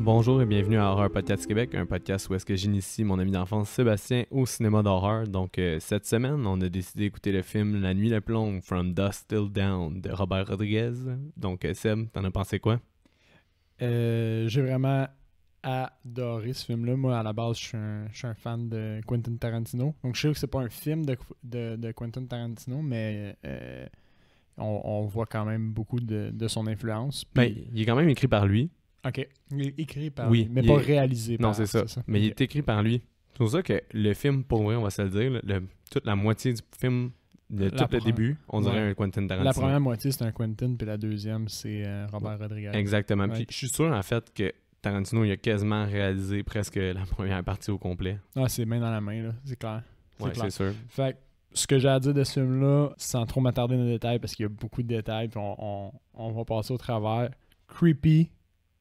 Bonjour et bienvenue à Horror Podcast Québec, un podcast où est-ce que j'initie mon ami d'enfance Sébastien au cinéma d'horreur. Donc cette semaine, on a décidé d'écouter le film La Nuit le plomb, From Dusk Till Dawn de Robert Rodriguez. Donc Seb, t'en as pensé quoi? J'ai vraiment adoré ce film-là. Moi, à la base, je suis un fan de Quentin Tarantino. Donc, je sais que c'est pas un film de Quentin Tarantino, mais on voit quand même beaucoup de son influence. Ben, il est quand même écrit par lui. OK. Il est écrit par Oui, lui, mais pas réalisé par Non, c'est ça. Mais il est écrit par lui. C'est pour ça que le film, pour vrai, on va se le dire, toute la moitié du film, tout le début, on dirait un Quentin Tarantino. La première moitié, c'est un Quentin, puis la deuxième, c'est Robert Rodriguez. Exactement. Ouais. Puis je suis sûr, en fait, que Tarantino, il a quasiment réalisé presque la première partie au complet. Ah, c'est main dans la main, là. C'est clair. Ouais, c'est sûr. Fait que ce que j'ai à dire de ce film-là, sans trop m'attarder dans les détails, parce qu'il y a beaucoup de détails, puis on va passer au travers. Creepy,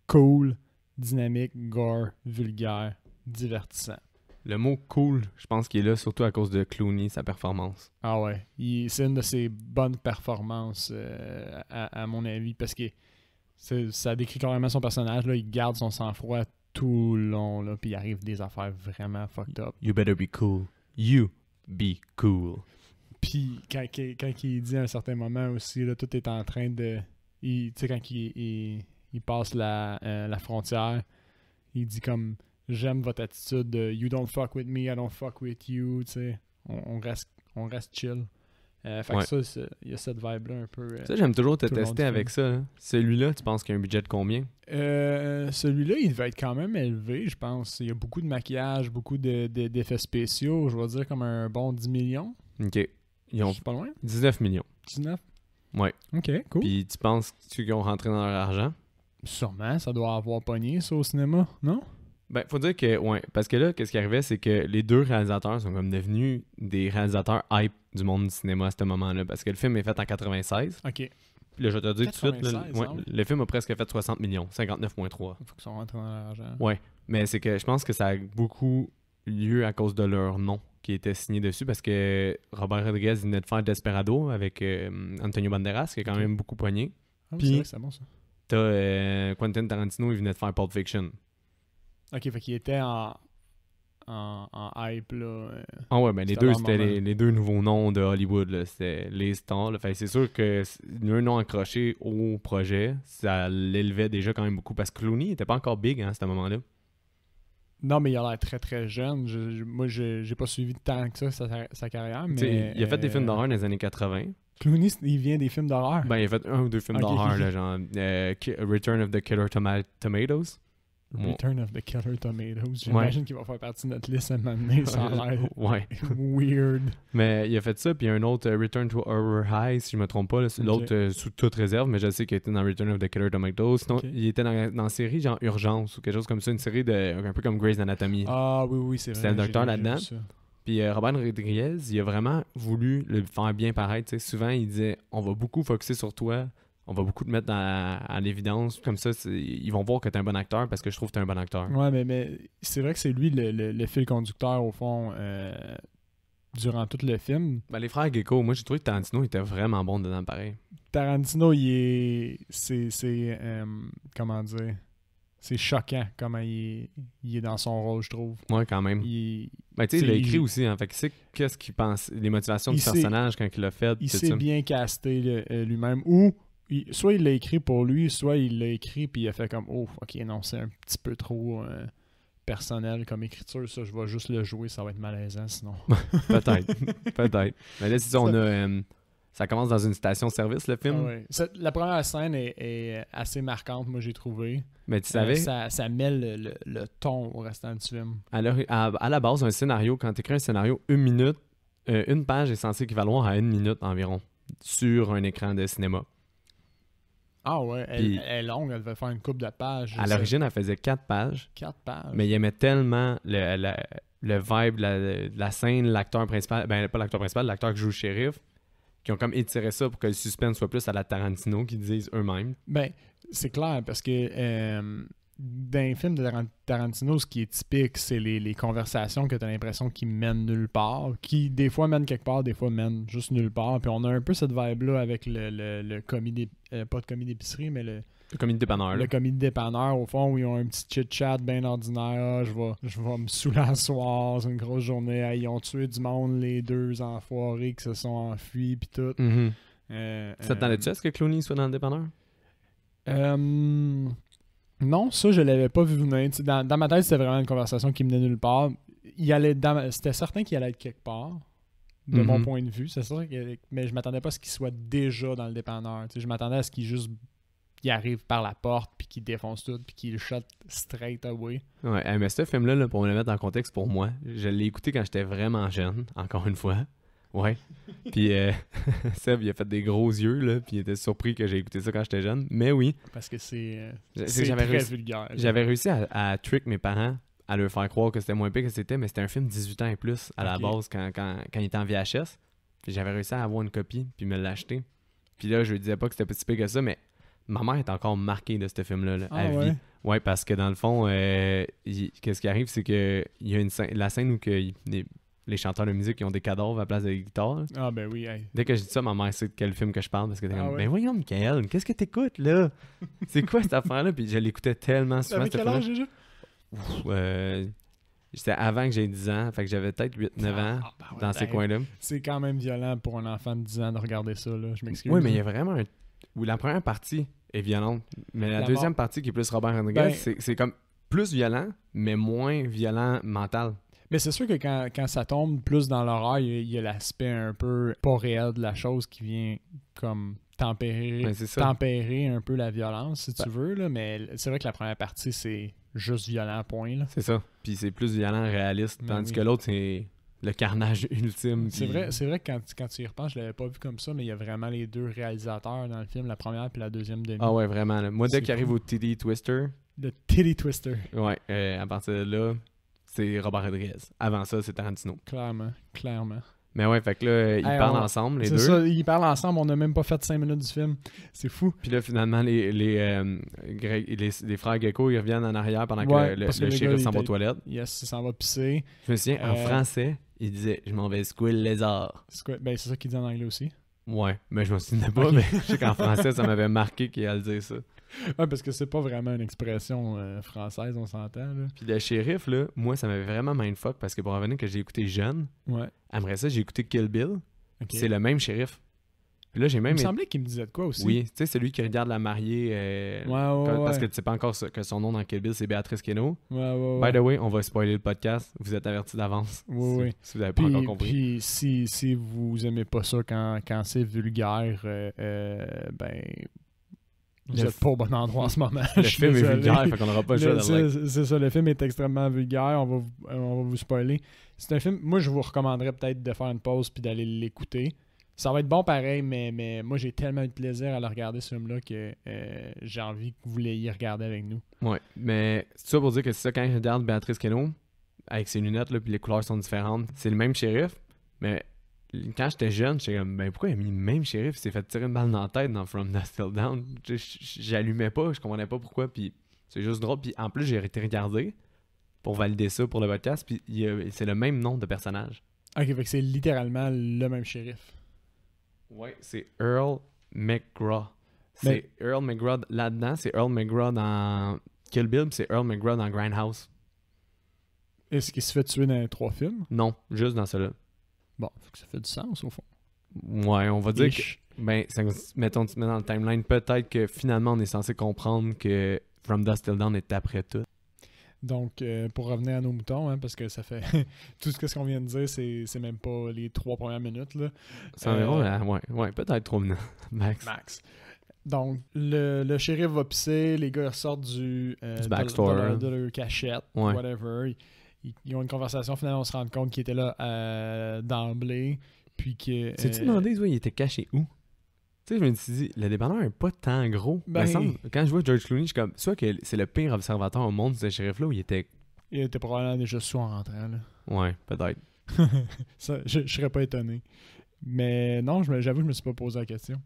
cool, dynamique, gore, vulgaire, divertissant. Le mot cool, je pense qu'il est là surtout à cause de Clooney, sa performance. Ah ouais, c'est une de ses bonnes performances à mon avis, parce que ça décrit carrément son personnage, là, il garde son sang-froid tout le long, là, puis il arrive des affaires vraiment fucked up. You better be cool. You be cool. Puis quand il dit à un certain moment aussi, là, tout est en train de... Tu sais, quand il passe la frontière, il dit comme j'aime votre attitude de you don't fuck with me, I don't fuck with you, tu sais, on reste chill. Fait ouais. que ça, il y a cette vibe-là un peu. Ça, j'aime toujours te tester avec ça. Hein. Celui-là, tu penses qu'il y a un budget de combien? Celui-là, il devait être quand même élevé, je pense. Il y a beaucoup de maquillage, beaucoup d'effets spéciaux. Je vais dire comme un bon 10 millions. OK. Ils ont Je suis pas loin. 19 millions. 19? Ouais. OK, cool. Puis tu penses qu'ils ont rentré dans leur argent? Sûrement, ça doit avoir pogné, ça, au cinéma, non? Ben, faut dire que, ouais, parce que là, qu'est-ce qui arrivait, c'est que les deux réalisateurs sont comme devenus des réalisateurs hype du monde du cinéma à ce moment-là, parce que le film est fait en 96. OK. Puis là, je vais te dire tout de suite, là, ouais, oui. le film a presque fait 60 millions, 59,3. Faut qu'ils soient rentrés dans l'argent. Ouais, mais c'est que je pense que ça a beaucoup lieu à cause de leur nom qui était signé dessus, parce que Robert Rodriguez venait de faire Desperado avec Antonio Banderas, qui est quand même beaucoup poigné. Ah, Puis, c'est vrai que c'est bon, ça. T'as Quentin Tarantino, il venait de faire Pulp Fiction. Ok, fait qu'il était en hype, là. Ah ouais, ben les C'était deux, leur c'était moment. les deux nouveaux noms de Hollywood, là. C'était les stars, là. Fait que c'est sûr que un nom accroché au projet, ça l'élevait déjà quand même beaucoup, parce que Clooney était pas encore big, hein, à ce moment-là. Non, mais il a l'air très très jeune. Moi, j'ai pas suivi tant que ça sa carrière, mais... T'sais, il a fait des films d'horreur dans les années 80. Clooney, il vient des films d'horreur. Ben, il a fait un ou deux films Ok. d'horreur, là, genre Return of the Killer Tomatoes. Return of the Killer Tomatoes. J'imagine qu'il va faire partie de notre liste à un moment donné. Ça a l'air ouais. weird. Mais il a fait ça, puis un autre Return to Horror High, si je me trompe pas, là, c'est l'autre sous toute réserve, mais je sais qu'il était dans Return of the Killer Tomatoes. Sinon, il était dans la série genre Urgence ou quelque chose comme ça, une série un peu comme Grey's Anatomy. Ah oui, c'est vrai. C'était un docteur là-dedans. Puis Robert Rodriguez, il a vraiment voulu le faire bien paraître. T'sais. Souvent, il disait on va beaucoup focusser sur toi, on va beaucoup te mettre à l'évidence. Comme ça, ils vont voir que t'es un bon acteur parce que je trouve que t'es un bon acteur. Ouais, mais c'est vrai que c'est lui le fil conducteur, au fond, durant tout le film. Ben, les frères Gecko, moi j'ai trouvé que Tarantino était vraiment bon dedans pareil. Tarantino, comment dire, c'est choquant comment il est dans son rôle, je trouve. Ouais, quand même. Ben, tu sais, il l'a écrit aussi, hein, fait que c'est qu'est-ce qu'il pense, les motivations du personnage quand il l'a fait. Il s'est bien casté lui-même, ou soit il l'a écrit pour lui, soit il l'a écrit puis il a fait comme oh, ok, non, c'est un petit peu trop personnel comme écriture, ça, je vais juste le jouer, ça va être malaisant sinon. Peut-être. Mais là, c'est ça, on a... ça commence dans une station-service, le film. Ah ouais. La première scène est assez marquante, moi, j'ai trouvé. Mais tu savais... ça met le ton au restant du film. À la base, un scénario, quand tu écris un scénario, une page est censée équivaloir à 1 minute environ sur un écran de cinéma. Ah ouais, elle est longue, elle devait faire une couple de pages. À l'origine, elle faisait 4 pages. 4 pages. Mais il aimait tellement le vibe, la scène, l'acteur principal, ben pas l'acteur principal, l'acteur qui joue le shérif, qui ont comme étiré ça pour que le suspense soit plus à la Tarantino, qu'ils disent eux-mêmes. Ben, c'est clair, parce que dans les films de Tarantino, ce qui est typique, c'est les conversations que tu as l'impression qu'ils mènent nulle part, qui des fois mènent quelque part, des fois mènent juste nulle part. Puis on a un peu cette vibe-là avec le commis pas de commis d'épicerie, mais Le commis de dépanneur, là. Le commis de dépanneur, au fond, où ils ont un petit chit-chat bien ordinaire. Ah, je vais me saouler à soir, c'est une grosse journée. Ah, ils ont tué du monde, les deux enfoirés qui se sont enfuis, pis tout. Mhm. Ça t'attendais-tu à ce que Clooney soit dans le dépanneur? Non, ça, je l'avais pas vu venir. Dans ma tête, c'était vraiment une conversation qui menait nulle part. C'était certain qu'il allait être quelque part, de mon point de vue. C'est sûr mais je m'attendais pas à ce qu'il soit déjà dans le dépanneur. Je m'attendais à ce qu'il arrive par la porte, puis qu'il défonce tout, puis qu'il shot straight away. Ouais, mais ce film-là, là, pour me le mettre en contexte pour moi, je l'ai écouté quand j'étais vraiment jeune, encore une fois. Ouais. Puis Seb, il a fait des gros yeux, là, puis il était surpris que j'ai écouté ça quand j'étais jeune. Mais oui. Parce que c'est j'avais très réussi, vulgaire. J'avais réussi à trick mes parents, à leur faire croire que c'était moins pire que c'était, mais c'était un film 18 ans et plus à la base quand il était en VHS. Puis j'avais réussi à avoir une copie, puis me l'acheter. Puis là, je lui disais pas que c'était pas si pire que ça, mais ma mère est encore marquée de ce film-là, là, à vie. Ouais, parce que dans le fond, qu'est-ce qui arrive, c'est que il y a la scène où les chanteurs de musique ils ont des cadavres à la place des guitares. Ah ben oui. Hey. Dès que je dis ça, ma mère sait de quel film que je parle parce que t'es comme, ben voyons, Michael, qu'est-ce que t'écoutes là? C'est quoi cette affaire-là? Puis je l'écoutais tellement souvent. T'avais quel âge déjà? C'était avant que j'ai 10 ans, fait que j'avais peut-être 8-9 ans dans ces coins-là. C'est quand même violent pour un enfant de 10 ans de regarder ça, là. Je m'excuse. Oui, mais il y a vraiment la première partie est violente, mais la deuxième partie qui est plus Robert Rodriguez, c'est comme plus violent, mais moins violent mental. Mais c'est sûr que quand ça tombe plus dans l'horreur, il y a l'aspect un peu pas réel de la chose qui vient comme tempérer un peu la violence, si tu veux. Là, mais c'est vrai que la première partie, c'est juste violent, point. Là. C'est ça. Puis c'est plus violent, réaliste. Tandis que l'autre, c'est le carnage ultime. C'est vrai que quand tu y repenses, je l'avais pas vu comme ça, mais il y a vraiment les deux réalisateurs dans le film, la première puis la deuxième demi. Ah ouais, vraiment. Là. Moi, dès qu'il arrive au Titty Twister... Le Titty Twister. Ouais, à partir de là... C'est Robert Rodriguez. Avant ça, c'est Tarantino. Clairement. Mais ouais, fait que là, ils parlent ensemble, les deux. C'est ça, ils parlent ensemble, on n'a même pas fait 5 minutes du film. C'est fou. Puis là, finalement, les frères Gecko, ils reviennent en arrière pendant que le shérif s'en va aux toilettes. Yes, il s'en va pisser. Je me souviens, en français, il disait « Je m'en vais secouer le lézard ». Ben, c'est ça qu'il dit en anglais aussi. Ouais, mais je me souvenais pas, mais je sais qu'en français, ça m'avait marqué qu'il allait dire ça. Ouais, parce que c'est pas vraiment une expression française, on s'entend. Là. Puis le shérif, là, moi, ça m'avait vraiment mindfuck parce que pour revenir que j'ai écouté jeune, après ça, j'ai écouté Kill Bill. Okay. C'est le même shérif. Puis là, j'ai même. Il me semblait qu'il me disait de quoi aussi. Oui, tu sais, celui qui regarde la mariée. Parce que tu sais pas encore que son nom dans Kill Bill, c'est Béatrice Keno. By the way, on va spoiler le podcast. Vous êtes avertis d'avance. Oui. Si vous n'avez pas encore compris. Puis si vous aimez pas ça quand c'est vulgaire, ben. Vous êtes pas au bon endroit en ce moment. Le film est vulgaire, fait qu'on n'aura pas le choix de c'est ça, le film est extrêmement vulgaire. On va vous spoiler. C'est un film, moi je vous recommanderais peut-être de faire une pause puis d'aller l'écouter. Ça va être bon pareil, mais moi j'ai tellement eu de plaisir à le regarder ce film-là que j'ai envie que vous l'ayez regardé avec nous. Ouais, mais c'est ça pour dire que c'est ça, quand je regarde Béatrice Keno, avec ses lunettes, là, puis les couleurs sont différentes, c'est le même shérif, mais quand j'étais jeune, j'étais comme, ben pourquoi il a mis le même shérif? Il s'est fait tirer une balle dans la tête dans From Dusk Till Dawn. J'allumais pas, je comprenais pas pourquoi, puis c'est juste drôle. Puis en plus, j'ai été regarder pour valider ça pour le podcast, puis c'est le même nom de personnage. Ok, fait que c'est littéralement le même shérif. Ouais, c'est Earl McGraw. C'est Earl McGraw là-dedans, c'est Earl McGraw dans Kill Bill, puis c'est Earl McGraw dans Grindhouse. Est-ce qu'il se fait tuer dans les 3 films? Non, juste dans celui-là. Bon, ça fait du sens au fond. Ouais, on va dire que... Ben, mettons, tu te mets dans le timeline, peut-être que finalement on est censé comprendre que From Dusk Till Dawn est après tout. Donc, pour revenir à nos moutons, hein, parce que ça fait... tout ce qu'on vient de dire, c'est même pas les 3 premières minutes. Là. Ça environ, ouais, peut-être 3 minutes. Max. Donc, le shérif va pisser, les gars ressortent du backstore, de leur cachette, whatever. Ils ont une conversation, finalement on se rend compte qu'ils étaient là d'emblée, puis que... C'est-tu demandé, il était caché où? Tu sais, je me suis dit, le dépanneur n'est pas tant gros. Ben, quand je vois George Clooney, je suis comme, soit que c'est le pire observateur au monde, ce shérif-là, où il était... Il était probablement déjà sous en rentrant, là. Ouais, peut-être. Ça, je serais pas étonné. Mais non, j'avoue, je me suis pas posé la question.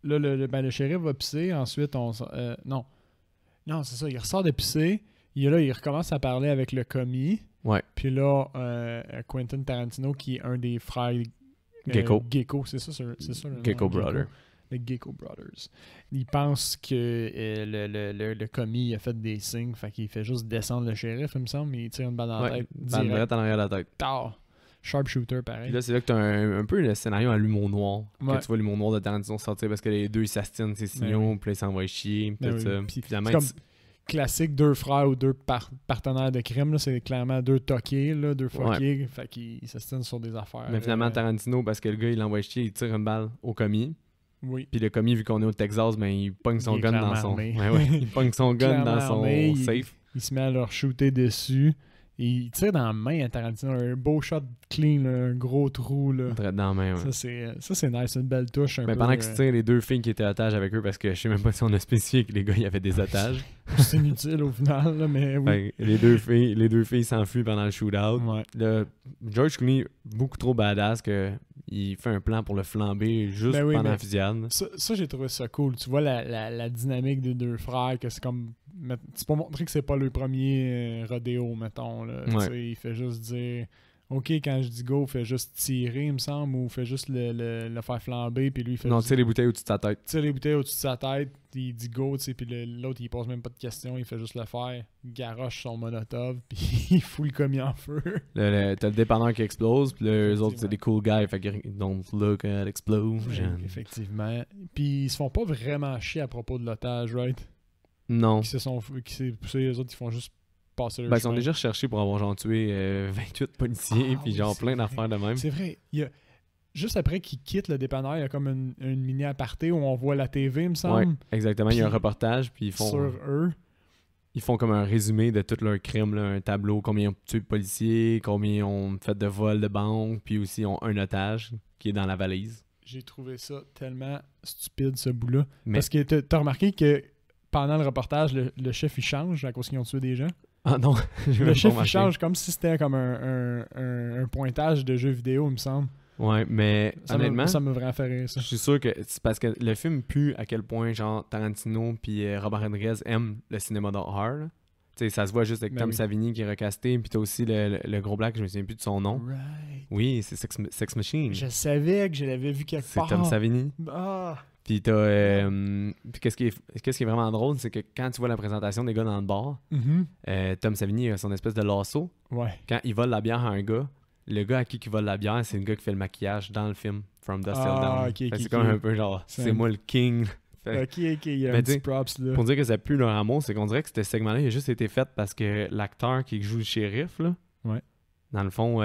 Là, le shérif va pisser, ensuite, non, c'est ça, il ressort de pisser, il recommence à parler avec le commis. Ouais. Puis là, Quentin Tarantino, qui est un des frères Gecko. Gecko, c'est ça. Gecko Brother. les Gecko Brothers. Ils pensent que le commis a fait des signes, fait qu'il fait juste descendre le shérif, il me semble, mais il tire une balle dans la tête. Balle direct en arrière de la tête. Tard. Sharpshooter, pareil. Puis là, c'est là que t'as un peu le scénario à l'humour noir. Ouais. Que tu vois l'humour noir de Tarantino sortir parce que les deux, ils s'astinent ses signaux, puis là, ils s'en vont chier, puis Ben tout oui. ça. Puis Finalement, c'est comme classique, deux frères ou deux partenaires de crime, là, c'est clairement deux toqués, là, deux fuckés, fait qu'ils s'astinent sur des affaires. mais finalement, Tarantino, parce que le gars, il l'envoie chier, il tire une balle au commis. Oui. Puis le commis, vu qu'on est au Texas, ben, il pogne son Il est gun dans clairement son... armé. il pogne son gun Clairement dans son armé, safe. Il se met à leur shooter dessus. Et il tire dans la main à Tarantino. Un beau shot clean, là, un gros trou. Là. Direct dans la main, ouais. Ça, c'est nice. C'est une belle touche. Mais pendant qu'ils tirent, les deux filles qui étaient otages avec eux, parce que je sais même pas si on a spécifié que les gars, il y avait des otages. C'est inutile au final, là, mais oui. Fait que les deux filles s'enfuient pendant le shootout. Ouais. Là, George Clooney, beaucoup trop badass que il fait un plan pour le flamber juste Ben oui, pendant mais la fusillade. Ça, j'ai trouvé ça cool. Tu vois la dynamique des deux frères, que c'est comme... C'est pour montrer que c'est pas le premier rodéo, mettons. Là. Ouais. Tu sais, il fait juste dire... OK, quand je dis go, fait juste tirer, il me semble, ou fait juste le faire flamber, puis lui, il fait Non, juste tu sais, les bouteilles au-dessus de ta tête. tire les bouteilles au-dessus de sa tête, il dit go, tu sais, puis l'autre, il pose même pas de questions, il fait juste le faire, il garoche son monotov, puis il fout le commis en feu. T'as le dépanneur qui explose, puis là, eux autres, c'est Effectivement. des cool guys, fait qu'ils don't look at explosion. Effectivement. Puis ils se font pas vraiment chier à propos de l'otage, right? Non. Qui s'est poussé, les autres, ils font juste passer leur Ben, ils sont chemin. déjà recherchés pour avoir genre tué 28 policiers, Ah puis oui, genre c'est plein vrai. d'affaires de même. C'est vrai, juste après qu'ils quittent le dépanneur, il y a comme une mini aparté où on voit la TV, il me Ouais, semble, exactement. Il y a un Puis- reportage, puis sur eux. ils font comme un résumé de tous leurs crimes, là, un tableau, combien ils ont tué de policiers, combien ils ont fait de vols de banque, puis aussi ils ont un otage qui est dans la valise. J'ai trouvé ça tellement stupide, ce bout-là. Mais- Parce que t'as remarqué que pendant le reportage, le chef, il change à cause qu'ils ont tué des gens. Ah non, j'ai Le même chef, pas il remarqué. change comme si c'était comme un pointage de jeu vidéo, il me semble. Ouais, mais honnêtement, Ça m'a vraiment fait rire, ça. je suis sûr que c'est parce que le film pue à quel point genre Tarantino puis Robert Rodriguez aiment le cinéma d'horreur. Là. Tu sais, ça se voit juste avec Ben Tom oui. Savini qui est recasté, puis t'as aussi le gros black, je me souviens plus de son nom. Right. Oui, c'est Sex Machine. Je savais que je l'avais vu quelque C'est part. Tom Savini. Ah! Puis t'as. Puis qu'est-ce qui est vraiment drôle, c'est que quand tu vois la présentation des gars dans le bar, Mhm. Tom Savini a son espèce de lasso. Ouais. Quand il vole la bière à un gars, le gars à qui il vole la bière, c'est le gars qui fait le maquillage dans le film From Dust Till Dawn. ok, Fait que ok, c'est comme ok. un peu genre, C'est c'est un- moi le king. Fait- Ok, il y a Mais un petit t'sais, props là. Pour dire que ça pue leur amour, c'est qu'on dirait que ce segment-là il a juste été fait parce que l'acteur qui joue le shérif, là, Ouais. dans le fond,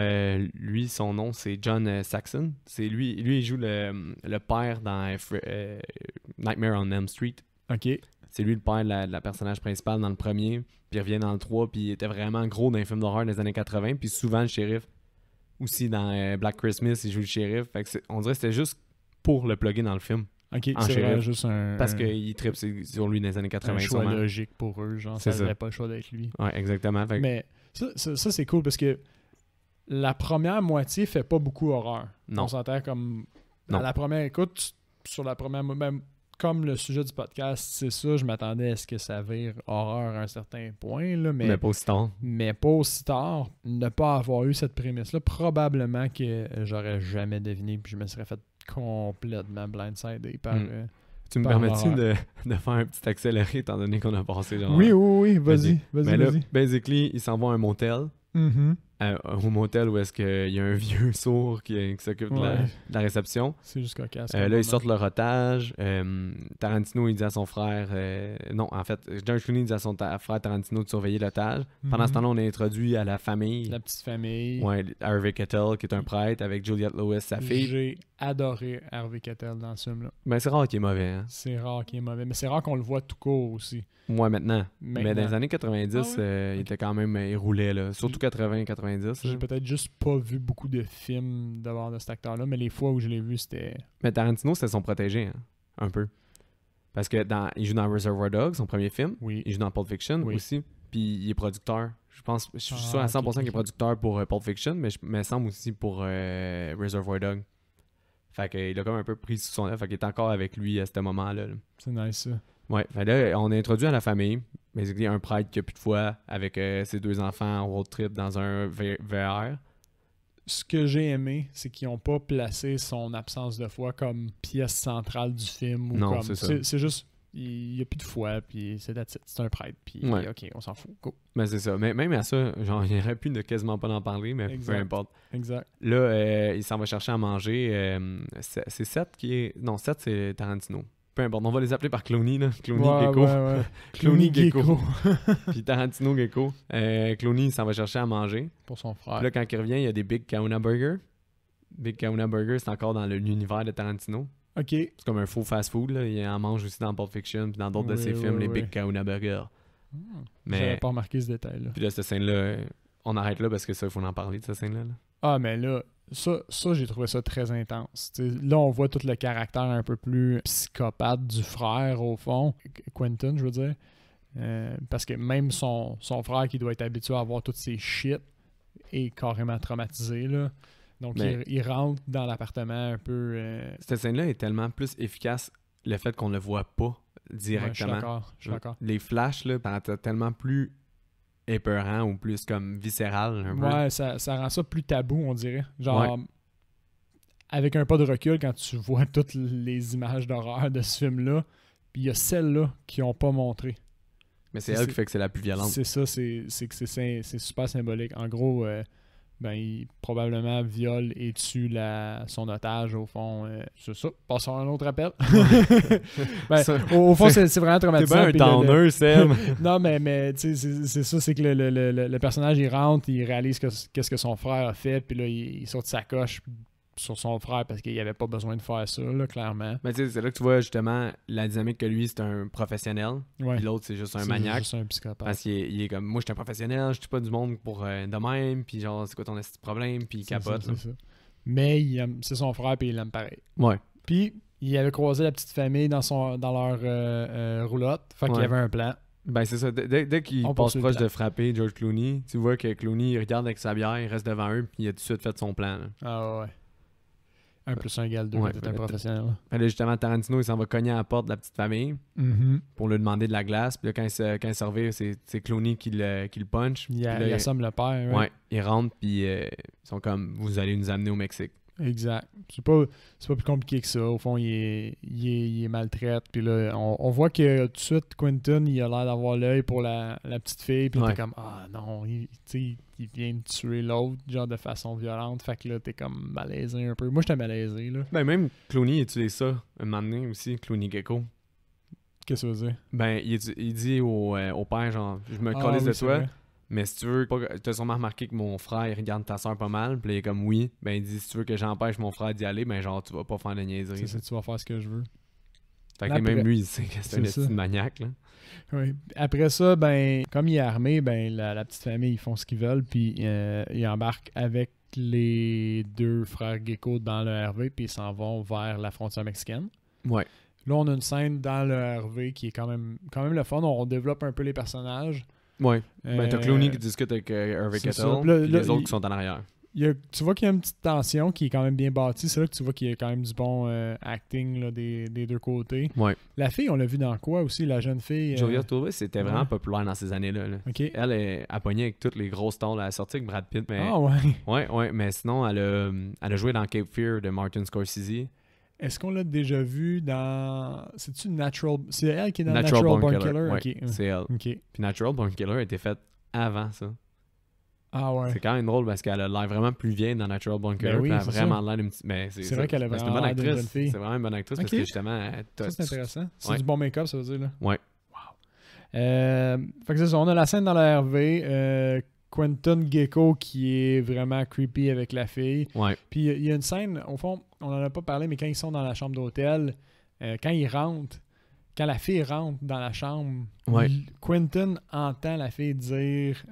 lui, son nom, c'est John Saxon. C'est lui, il joue le père dans Nightmare on Elm Street. Ok. C'est lui le père de la personnage principal dans le premier, puis il revient dans le 3, puis il était vraiment gros dans les films d'horreur des années 80, puis souvent le shérif. Aussi dans Black Christmas, il joue le shérif. Fait que on dirait que c'était juste pour le plugger dans le film. Ok, En c'est shérif. vraiment juste Parce qu'il tripe sur lui dans les années un 80. choix sûrement. logique pour eux. Genre, C'est ça ça. n'avait pas le choix d'être lui. Ouais, exactement. Fait que- Mais ça c'est cool parce que la première moitié fait pas beaucoup horreur. Non. On s'entend comme... Non. À la première écoute, sur la première... Même, comme le sujet du podcast, c'est ça, je m'attendais à ce que ça vire horreur à un certain point, là, mais pas aussi tard. mais pas aussi tard. Ne pas avoir eu cette prémisse-là, probablement que j'aurais jamais deviné puis je me serais fait complètement blindsidé par... Tu me Par permets-tu l'horreur. de faire un petit accéléré étant donné qu'on a passé genre. Oui, Vas-y. vas-y, Mais là, vas-y. basically, ils s'en vont à un motel. Mhm. Au motel où est-ce qu'il y a un vieux sourd qui s'occupe de Ouais. la réception. C'est juste cocasse. Là, ils sortent leur otage. Tarantino, il dit à son frère... non, en fait, George Clooney dit à son frère Tarantino de surveiller l'otage. Pendant ce temps-là, on est introduit à la famille. La petite famille. Ouais, Harvey Keitel, qui est un prêtre, avec Juliette Lewis, sa fille. J'ai adoré Harvey Keitel dans ce film-là. Ben, c'est rare qu'il est mauvais, hein. C'est rare qu'il est mauvais, mais c'est rare qu'on le voit tout court aussi. Ouais, maintenant. Mais dans Maintenant. les années 90, Ah ouais? il était quand même... il roulait, là. Surtout 80-90. J'ai peut-être juste pas vu beaucoup de films d'avoir de cet acteur-là, mais les fois où je l'ai vu, c'était... Mais Tarantino, c'était son protégé, hein, un peu. Parce que il joue dans Reservoir Dogs, son premier film. Oui. Il joue dans Pulp Fiction Oui. aussi. Puis il est producteur. Je suis sûr à ok, 100% qu'il est ok. producteur pour Pulp Fiction, mais il me semble aussi pour Reservoir Dogs. Fait qu'il a comme un peu pris sous son aile. Fait qu'il est encore avec lui à ce moment-là. Là. C'est nice, ça. Ouais. Fait là, on est introduit à la famille. Mais il y a un prêtre qui a plus de foi avec ses deux enfants en road trip dans un VR. ce que j'ai aimé, c'est qu'ils n'ont pas placé son absence de foi comme pièce centrale du film. Ou Non, comme, c'est ça. c'est juste, il n'y a plus de foi, puis c'est un prêtre, puis Ouais. ok, on s'en fout. Go. Ben, c'est ça. Mais même à ça, genre, il aurait pu ne quasiment pas en parler, mais Exact. peu importe. Exact. Là, il s'en va chercher à manger. C'est Seth qui est... Non, Seth, c'est Tarantino. Peu importe, on va les appeler par Clooney, là. Clooney, Ouais, Gecko. ouais. Clooney, Gecko. Gecko. Puis Tarantino, Gecko. Clooney, il s'en va chercher à manger. Pour son Puis frère. là, quand il revient, il y a des Big Kahuna Burger. Big Kahuna Burger, c'est encore dans l'univers de Tarantino. Ok. C'est comme un faux fast-food, là. Il en mange aussi dans Pulp Fiction, puis dans d'autres de ses films, les Big Kahuna Burger. J'avais pas remarqué ce détail-là. Puis là, cette scène-là, on arrête là parce que ça, il faut en parler de cette scène-là. Là. Ah, mais là, ça j'ai trouvé ça très intense. T'sais, là, on voit tout le caractère un peu plus psychopathe du frère, au fond. Quentin, je veux dire. Parce que même son frère, qui doit être habitué à voir toutes ces shit, est carrément traumatisé, là. Donc, il rentre dans l'appartement un peu... Cette scène-là est tellement plus efficace, le fait qu'on le voit pas directement. Ouais, je suis d'accord. Les flashs, là, paraissent tellement plus épeurant ou plus comme viscéral. Un peu. Ouais, ça rend ça plus tabou, on dirait. Genre, avec un pas de recul, quand tu vois toutes les images d'horreur de ce film-là, puis il y a celles-là qui n'ont pas montré. Mais c'est elle qui fait que c'est la plus violente. C'est ça, c'est super symbolique. En gros, il probablement viole et tue son otage, au fond. C'est ça. Passons à un autre appel. Au fond, c'est vraiment traumatisant. C'est bien un downer, Sam. Non, mais tu sais, c'est ça, c'est que le personnage, il rentre, il réalise qu'est-ce que son frère a fait, puis là, il sort de sa coche sur son frère parce qu'il n'y avait pas besoin de faire ça, là, clairement. Mais tu sais, c'est là que tu vois justement la dynamique que lui, c'est un professionnel, puis l'autre, c'est juste un maniaque. C'est juste un psychopathe. Parce qu'il est comme, moi, je suis un professionnel, je tue pas du monde pour de même, puis genre, c'est quoi ton problème, puis il capote. C'est ça. Mais c'est son frère, puis il l'aime pareil. Ouais. Puis, il avait croisé la petite famille dans leur roulotte, fait qu'il y avait un plan. Ben c'est ça, dès qu'il passe proche de frapper George Clooney, tu vois que Clooney, il regarde avec sa bière, il reste devant eux, puis il a tout de suite fait son plan. Là. Ah ouais. 1 + 1 = 2, t'es un professionnel. Là, justement, Tarantino, il s'en va cogner à la porte de la petite famille pour lui demander de la glace. Puis là, quand il se revient, c'est Clooney qui le punch. Il assomme le père. Ouais, il rentre, puis ils sont comme, vous allez nous amener au Mexique. Exact. C'est pas plus compliqué que ça. Au fond, il est maltraite. Puis là, on voit que tout de suite, Quentin, il a l'air d'avoir l'œil pour la petite fille. Puis t'es comme, ah non, il vient de tuer l'autre, genre de façon violente. Fait que là, t'es comme malaisé un peu. Moi, j'étais malaisé, là. Ben, même Clooney utilise ça un moment donné aussi, Clooney Gecko. Qu'est-ce que ça veut dire? Ben, il dit au père, genre, je me calisse de toi. Vrai. Mais si tu veux, t'as sûrement remarqué que mon frère, il regarde ta soeur pas mal. Puis là, il est comme oui. Ben, il dit, si tu veux que j'empêche mon frère d'y aller, ben, genre, tu vas pas faire de niaiserie. C'est ça, tu vas faire ce que je veux. Fait que même lui, il sait que c'est un petit maniaque, là. Oui. Après ça, ben, comme il est armé, ben, la petite famille, ils font ce qu'ils veulent. Puis ils embarquent avec les 2 frères Gecko dans le RV. Puis ils s'en vont vers la frontière mexicaine. Ouais. Là, on a une scène dans le RV qui est quand même le fun. On développe un peu les personnages. Ouais. Ben, t'as Clooney qui discute avec Harvey Keitel, puis les autres qui sont en arrière. Tu vois qu'il y a une petite tension qui est quand même bien bâtie. C'est là que tu vois qu'il y a quand même du bon acting là, des 2 côtés. Ouais. La fille, on l'a vu dans quoi aussi, la jeune fille? Julia Touré, c'était vraiment populaire dans ces années-là. Là. Okay. Elle a pogné avec toutes les grosses stars. Elle a sorti avec Brad Pitt. Mais... Ah ouais? Ouais, mais sinon, elle a joué dans Cape Fear de Martin Scorsese. Est-ce qu'on l'a déjà vu dans... C'est-tu Natural... C'est elle qui est dans Natural Born Killer? Ouais, okay. C'est elle. Okay. Puis Natural Born Killer a été faite avant ça. Ah ouais. C'est quand même drôle parce qu'elle a l'air vraiment plus vieille dans Natural Born Killer. Oui, elle a vraiment l'air d'une petite... Mais c'est vrai qu'elle a vraiment l'air d'une bonne fille. C'est vraiment une bonne actrice parce que justement... Ça, c'est intéressant. C'est du bon make-up, ça veut dire. Là. Ouais. Wow. Fait que c'est ça. On a la scène dans le RV. Quentin Gecko qui est vraiment creepy avec la fille. Ouais. Puis il y a une scène, au fond, on n'en a pas parlé, mais quand ils sont dans la chambre d'hôtel, quand ils rentrent, quand la fille rentre dans la chambre, Quentin entend la fille dire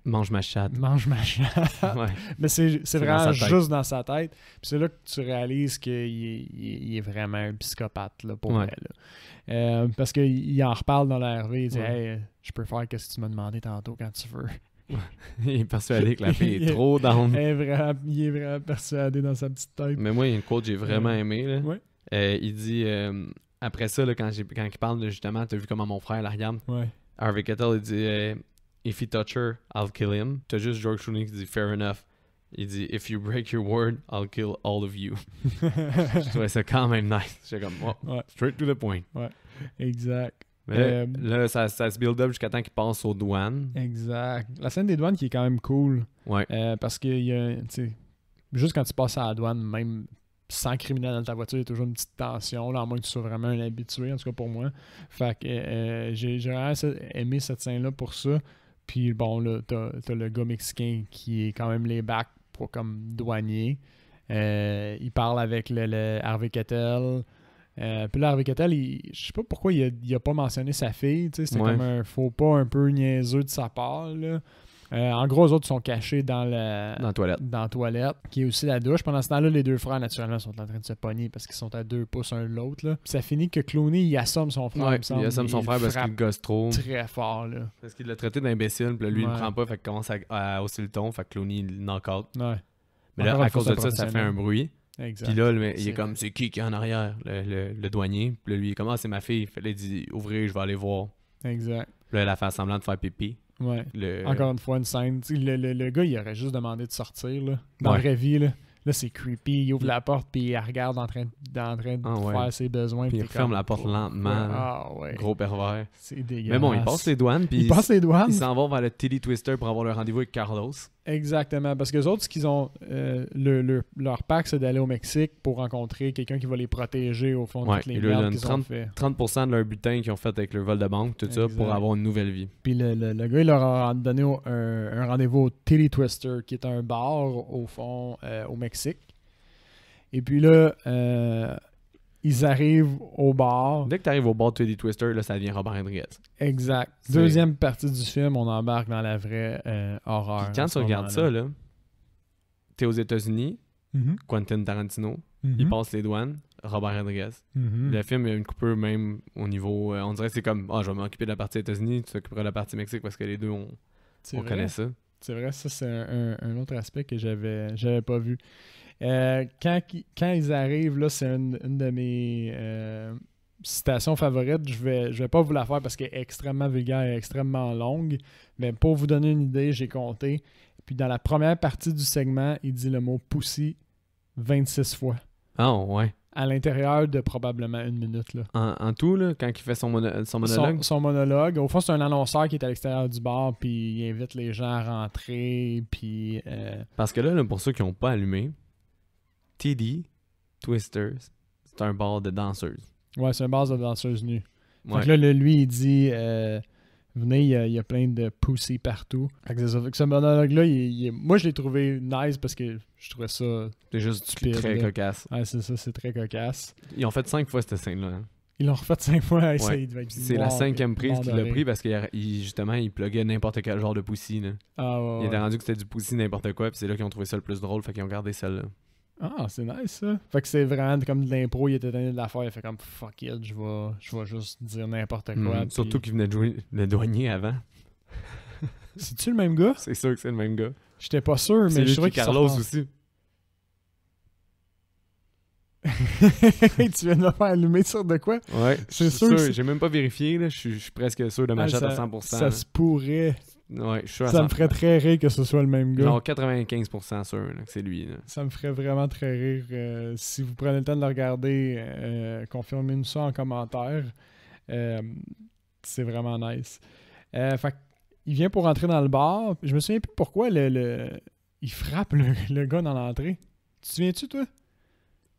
mange ma chatte. Mange ma chatte. Ouais. Mais c'est vraiment juste dans sa tête. Puis c'est là que tu réalises qu'il est vraiment un psychopathe là, pour elle. Parce qu'il en reparle dans la RV. Il dit hey, je peux faire ce que tu m'as demandé tantôt quand tu veux. Il est persuadé que la fille est trop down. Il est vraiment persuadé dans sa petite tête. Mais moi, il y a une quote que j'ai vraiment aimé. Là. Ouais. Il dit après ça, là, quand il parle de, justement, t'as vu comment mon frère la regarde. Harvey Keitel, il dit If he touch her, I'll kill him. T'as juste George Clooney qui dit Fair enough. Il dit « If you break your word, I'll kill all of you. » Je trouvais ça quand même nice. J'étais comme oh, Ouais. straight to the point. Ouais, exact. Mais là, ça se build up jusqu'à temps qu'il passe aux douanes. Exact. La scène des douanes qui est quand même cool. Ouais. Parce que y a, tu sais, juste quand tu passes à la douane, même sans criminel dans ta voiture, il y a toujours une petite tension, là, à moins que tu sois vraiment un habitué, en tout cas pour moi. Fait que j'ai vraiment aimé cette scène-là pour ça. Puis bon, là, t'as le gars mexicain qui est quand même les bacs pour comme douanier. Il parle avec le Harvey Keitel. Puis là, Harvey Keitel, je sais pas pourquoi il a pas mentionné sa fille. C'était comme un faux pas un peu niaiseux de sa part, là. En gros, eux autres sont cachés dans la toilette, qui est aussi la douche. Pendant ce temps-là, les deux frères, naturellement, sont en train de se pogner parce qu'ils sont à 2 pouces l'un de l'autre. Là. Puis ça finit que Clooney, il assomme son frère. Ouais, il assomme son frère parce qu'il gosse trop. Très fort, là. Parce qu'il l'a traité d'imbécile, puis là, lui, il le prend pas, fait qu'il commence à hausser le ton, fait que Clooney, il knock out. Ouais. Mais là, à cause de ça fait un bruit. Exact. Puis là, il est comme, c'est qui est en arrière, le douanier. Puis là, lui, il est comme, ah, c'est ma fille. Fait là, il dit, ouvrez, je vais aller voir. Exact. Puis là, elle a fait semblant de faire pipi. Ouais. Encore une fois, une scène. Le gars, il aurait juste demandé de sortir, là. Dans la vraie vie, là. Là, c'est creepy. Il ouvre la porte, puis il regarde en train de faire ses besoins. Puis il referme la porte lentement. Ah, ouais. Gros pervers. C'est dégueulasse. Mais bon, il passe les douanes, puis il s'en va vers le Titty Twister pour avoir le rendez-vous avec Carlos. Exactement, parce que les autres, ce qu'ils ont, leur pack, c'est d'aller au Mexique pour rencontrer quelqu'un qui va les protéger au fond de toutes les merdes qu'ils ont fait. 30% de leur butin qu'ils ont fait avec le vol de banque, tout ça, pour avoir une nouvelle vie. Puis le gars, il leur a donné un rendez-vous au Titty Twister, qui est un bar, au fond, au Mexique. Et puis là, ils arrivent au bar. Dès que tu arrives au bar de Titty Twister, là, ça devient Robert Rodriguez. Exact. Deuxième partie du film, on embarque dans la vraie horreur. Puis quand tu regardes ça, là, t'es aux États-Unis, Quentin Tarantino, il passe les douanes, Robert Rodriguez. Le film, il y a une coupure même au niveau... on dirait que c'est comme, je vais m'occuper de la partie États-Unis, tu t'occuperas de la partie Mexique parce que les deux, on connaît ça. C'est vrai, ça, c'est un autre aspect que j'avais pas vu. Quand ils arrivent, là, c'est une de mes citations favorites. Je vais pas vous la faire parce qu'elle est extrêmement vulgaire et extrêmement longue. Mais pour vous donner une idée, j'ai compté. Puis dans la première partie du segment, il dit le mot « pussy » 26 fois. Ah, ouais. À l'intérieur de probablement 1 minute. Là. En tout, là, quand il fait son monologue? Son monologue. Au fond, c'est un annonceur qui est à l'extérieur du bar, puis il invite les gens à rentrer, puis... Parce que là, pour ceux qui n'ont pas allumé, TD, Twisters, c'est un bar de danseuses. Ouais, c'est un bar de danseuses nues. Ouais. Fait que là, lui, il dit... venez, il y a plein de pussy partout. Fait que ce monologue-là, moi, je l'ai trouvé nice parce que je trouvais ça... C'est juste stupide, très là. cocasse. Ouais, c'est ça, c'est très cocasse. Ils ont fait 5 fois cette scène-là. Hein. Ils l'ont refait 5 fois. Ouais. C'est la 5e prise qu'il a pris parce qu'il justement, il pluguait n'importe quel genre de pussy. Là. Ah, ouais, il était rendu que c'était du pussy n'importe quoi, puis c'est là qu'ils ont trouvé ça le plus drôle, fait qu'ils ont gardé celle-là. Ah, c'est nice ça. Fait que c'est vraiment comme de l'impro, il était tanné de l'affaire, il fait comme fuck it, je vais juste dire n'importe quoi. Puis... Surtout qu'il venait de jouer le douanier avant. C'est-tu le même gars? C'est sûr que c'est le même gars. J'étais pas sûr, mais je trouvais qu'il Carlos aussi. Tu viens de me faire allumer sur de quoi? Ouais, c'est sûr. J'ai même pas vérifié, là. Je suis presque sûr de ma chatte à 100%. Ça se pourrait. Ouais, je suis sûr à 100%. Ça me ferait très rire que ce soit le même gars. Non, 95% sûr là, que c'est lui. Là. Ça me ferait vraiment très rire. Si vous prenez le temps de le regarder, confirmez-nous ça en commentaire. C'est vraiment nice. Fait il vient pour rentrer dans le bar. Je me souviens plus pourquoi il frappe le gars dans l'entrée. Tu te souviens-tu, toi?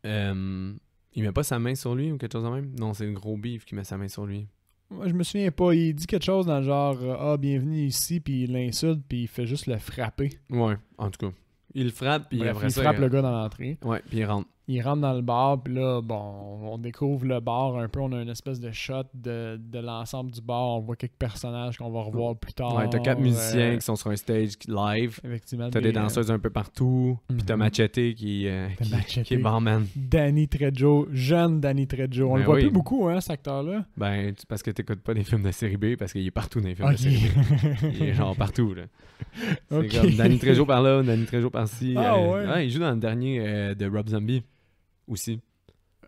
Il met pas sa main sur lui ou quelque chose de même? Non, c'est le gros beef qui met sa main sur lui. Moi, je me souviens pas. Il dit quelque chose dans le genre « Ah, bienvenue ici », puis il l'insulte, puis il fait juste le frapper. Ouais, en tout cas. Il le frappe, puis bref, après il ça... frappe le gars dans l'entrée. Ouais, puis il rentre. Il rentre dans le bar, puis là, bon, on découvre le bar un peu. On a une espèce de shot de l'ensemble du bar. On voit quelques personnages qu'on va revoir plus tard. Ouais, t'as 4 musiciens qui sont sur un stage live. Effectivement. T'as des danseuses un peu partout. Puis t'as Machete qui est barman. Danny Trejo, jeune Danny Trejo. On le voit plus beaucoup, hein, cet acteur-là. Ben, parce que t'écoutes pas des films de série B, parce qu'il est partout dans les films de série B. Il est genre partout, là. C'est comme Danny Trejo par là, Danny Trejo par-ci. Ouais, il joue dans le dernier de Rob Zombie. Aussi.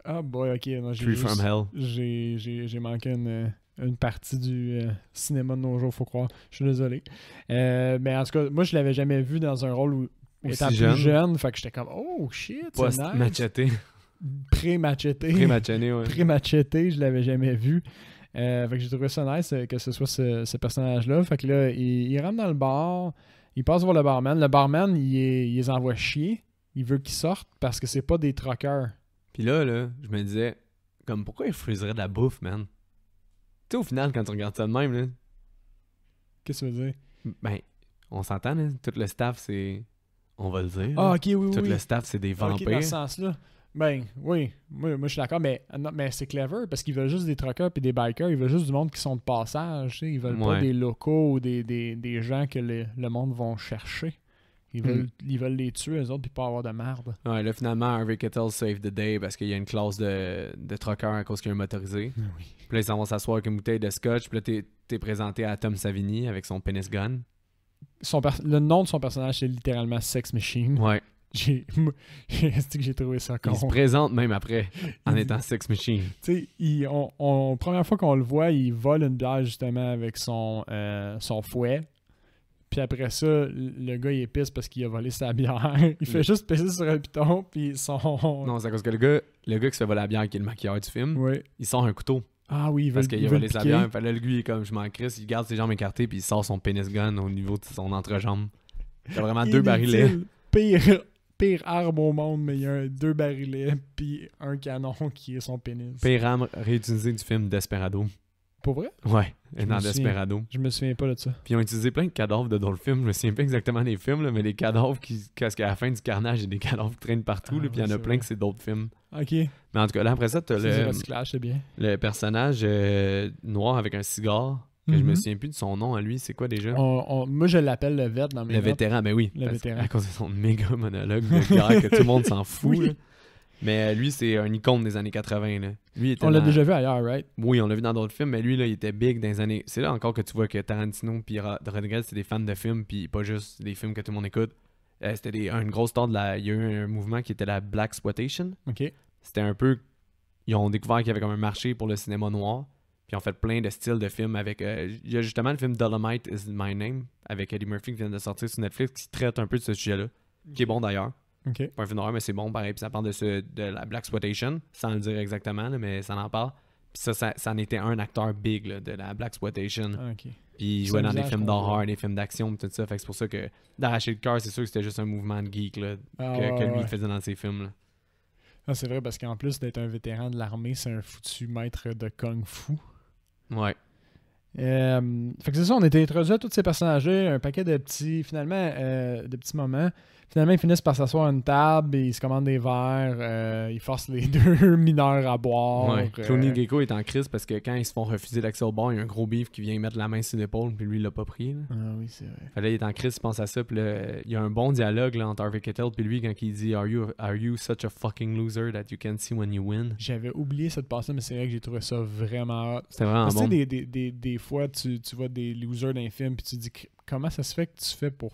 Ah boy, ok. Non, Free from Hell. J'ai manqué une partie du cinéma de nos jours, faut croire. Je suis désolé. Mais en tout cas, moi, je l'avais jamais vu dans un rôle étant Aussi plus jeune, fait que j'étais comme, oh shit, c'est nice. Post-macheté. Pré-macheté. Pré-macheté, ouais. Pré-macheté, je l'avais jamais vu. Fait que j'ai trouvé ça nice que ce soit ce personnage-là. Fait que là, il rentre dans le bar, il passe voir le barman. Le barman, il les envoie chier. Il veut qu'ils sortent parce que c'est pas des truckers. Puis là, je me disais, comme pourquoi ils refuseraient de la bouffe, man? Tu sais, au final, quand tu regardes ça de même, là, Qu'est-ce que tu veux dire? ben, on s'entend, là, tout le staff, c'est... On va le dire. Ah, là. ok, oui, Tout oui. le staff, c'est des Ok, dans vampires. ce sens-là. Ben, oui. Moi je suis d'accord, mais c'est clever parce qu'ils veulent juste des truckers puis des bikers. Ils veulent juste du monde qui sont de passage. Tu sais. Ils veulent pas Ouais. des locaux ou des gens que le monde vont chercher. Ils veulent les tuer, eux autres, puis pas avoir de merde. Ouais, là, finalement, Harvey Keitel save the day parce qu'il y a une classe de truckers à cause qu'il y a un motorisé. Oui. Puis là, ils s'en vont s'asseoir avec une bouteille de scotch. Puis là, t'es présenté à Tom Savini avec son penis gun. Le nom de son personnage, c'est littéralement Sex Machine. Ouais. C'est que j'ai trouvé ça con. Il se présente même après en Il étant Sex Machine. Tu sais, première fois qu'on le voit, il vole une bière justement avec son fouet. Puis après ça, le gars, il est pisse parce qu'il a volé sa bière. Il fait juste pisser sur un piton, puis son... Non, c'est à cause que le gars qui se fait voler la bière, qui est le maquilleur du film, Oui. il sort un couteau Ah oui, il veut parce qu'il a il veut volé le sa piquer. bière. Fait là, lui, il est comme, je m'en crisse, il garde ses jambes écartées, puis il sort son pénis gun au niveau de son entrejambe. Il y a vraiment deux barilets. Pire arme au monde, mais il y a deux barilets, puis un canon qui est son pénis. Pire arme réutilisée du film Desperado. Pour vrai? Ouais, Je dans me souviens. Desperado. Je me souviens pas de ça. Puis ils ont utilisé plein de cadavres dans le film. Je me souviens pas exactement des films, là, mais les cadavres parce qu'à la fin du carnage, il y a des cadavres qui traînent partout. Ah Là, puis il y en oui, a c'est plein vrai. que c'est d'autres films. Ok. Mais en tout cas, là, après ça, t'as C'est du recyclage, c'est bien. le personnage noir avec un cigare. Que je me souviens plus de son nom à lui. C'est quoi déjà? Moi, je l'appelle le vet dans mes Le notes. vétéran, ben oui. Le vétéran. À cause de son méga monologue de guerre que tout le monde s'en fout. Oui. Là. Mais lui, c'est un icône des années 80. Là. Lui, il était On l'a dans- déjà vu ailleurs, right? Oui, on l'a vu dans d'autres films, mais lui, là, il était big dans les années... C'est là encore que tu vois que Tarantino et Rodriguez, c'est des fans de films, puis pas juste des films que tout le monde écoute. C'était une grosse star de la... Il y a eu un mouvement qui était la Black Exploitation. Ok. C'était un peu... Ils ont découvert qu'il y avait comme un marché pour le cinéma noir, puis ils ont fait plein de styles de films avec... Il y a justement le film Dolomite is My Name, avec Eddie Murphy qui vient de sortir sur Netflix, qui traite un peu de ce sujet-là, qui est bon d'ailleurs. Ok. Pas un film d'horreur, mais c'est bon, pareil. Puis ça parle de la Black Exploitation, sans le dire exactement, là, mais ça en parle. Puis ça en était un acteur big là, de la Black Exploitation. Ah, ok. Puis il Ça jouait me dans des dit, films je d'horreur, comprends. des films d'action, tout ça. Fait que c'est pour ça que d'arracher le cœur, c'est sûr que c'était juste un mouvement de geek là, Ah, que lui ouais. faisait dans ses films. Là. Ah, c'est vrai, parce qu'en plus d'être un vétéran de l'armée, c'est un foutu maître de kung-fu. Ouais. Fait que c'est ça, on était introduits à tous ces personnages-là, un paquet de petits, finalement, de petits moments. Finalement, ils finissent par s'asseoir à une table et ils se commandent des verres. Ils forcent les deux mineurs à boire. Ouais. Clooney Gecko est en crise parce que quand ils se font refuser l'accès au bar, il y a un gros beef qui vient mettre la main sur l'épaule, puis lui, il l'a pas pris. Là. Ah oui, c'est vrai. Fait là, il est en crise, il pense à ça, puis là, il y a un bon dialogue là, entre Harvey Keitel puis lui quand il dit Are you such a fucking loser that you can't see when you win? J'avais oublié cette passage, mais c'est vrai que j'ai trouvé ça vraiment hot. C'était vraiment Parce que bon. tu sais, des fois, tu vois des losers dans les films, puis tu dis comment ça se fait que tu fais pour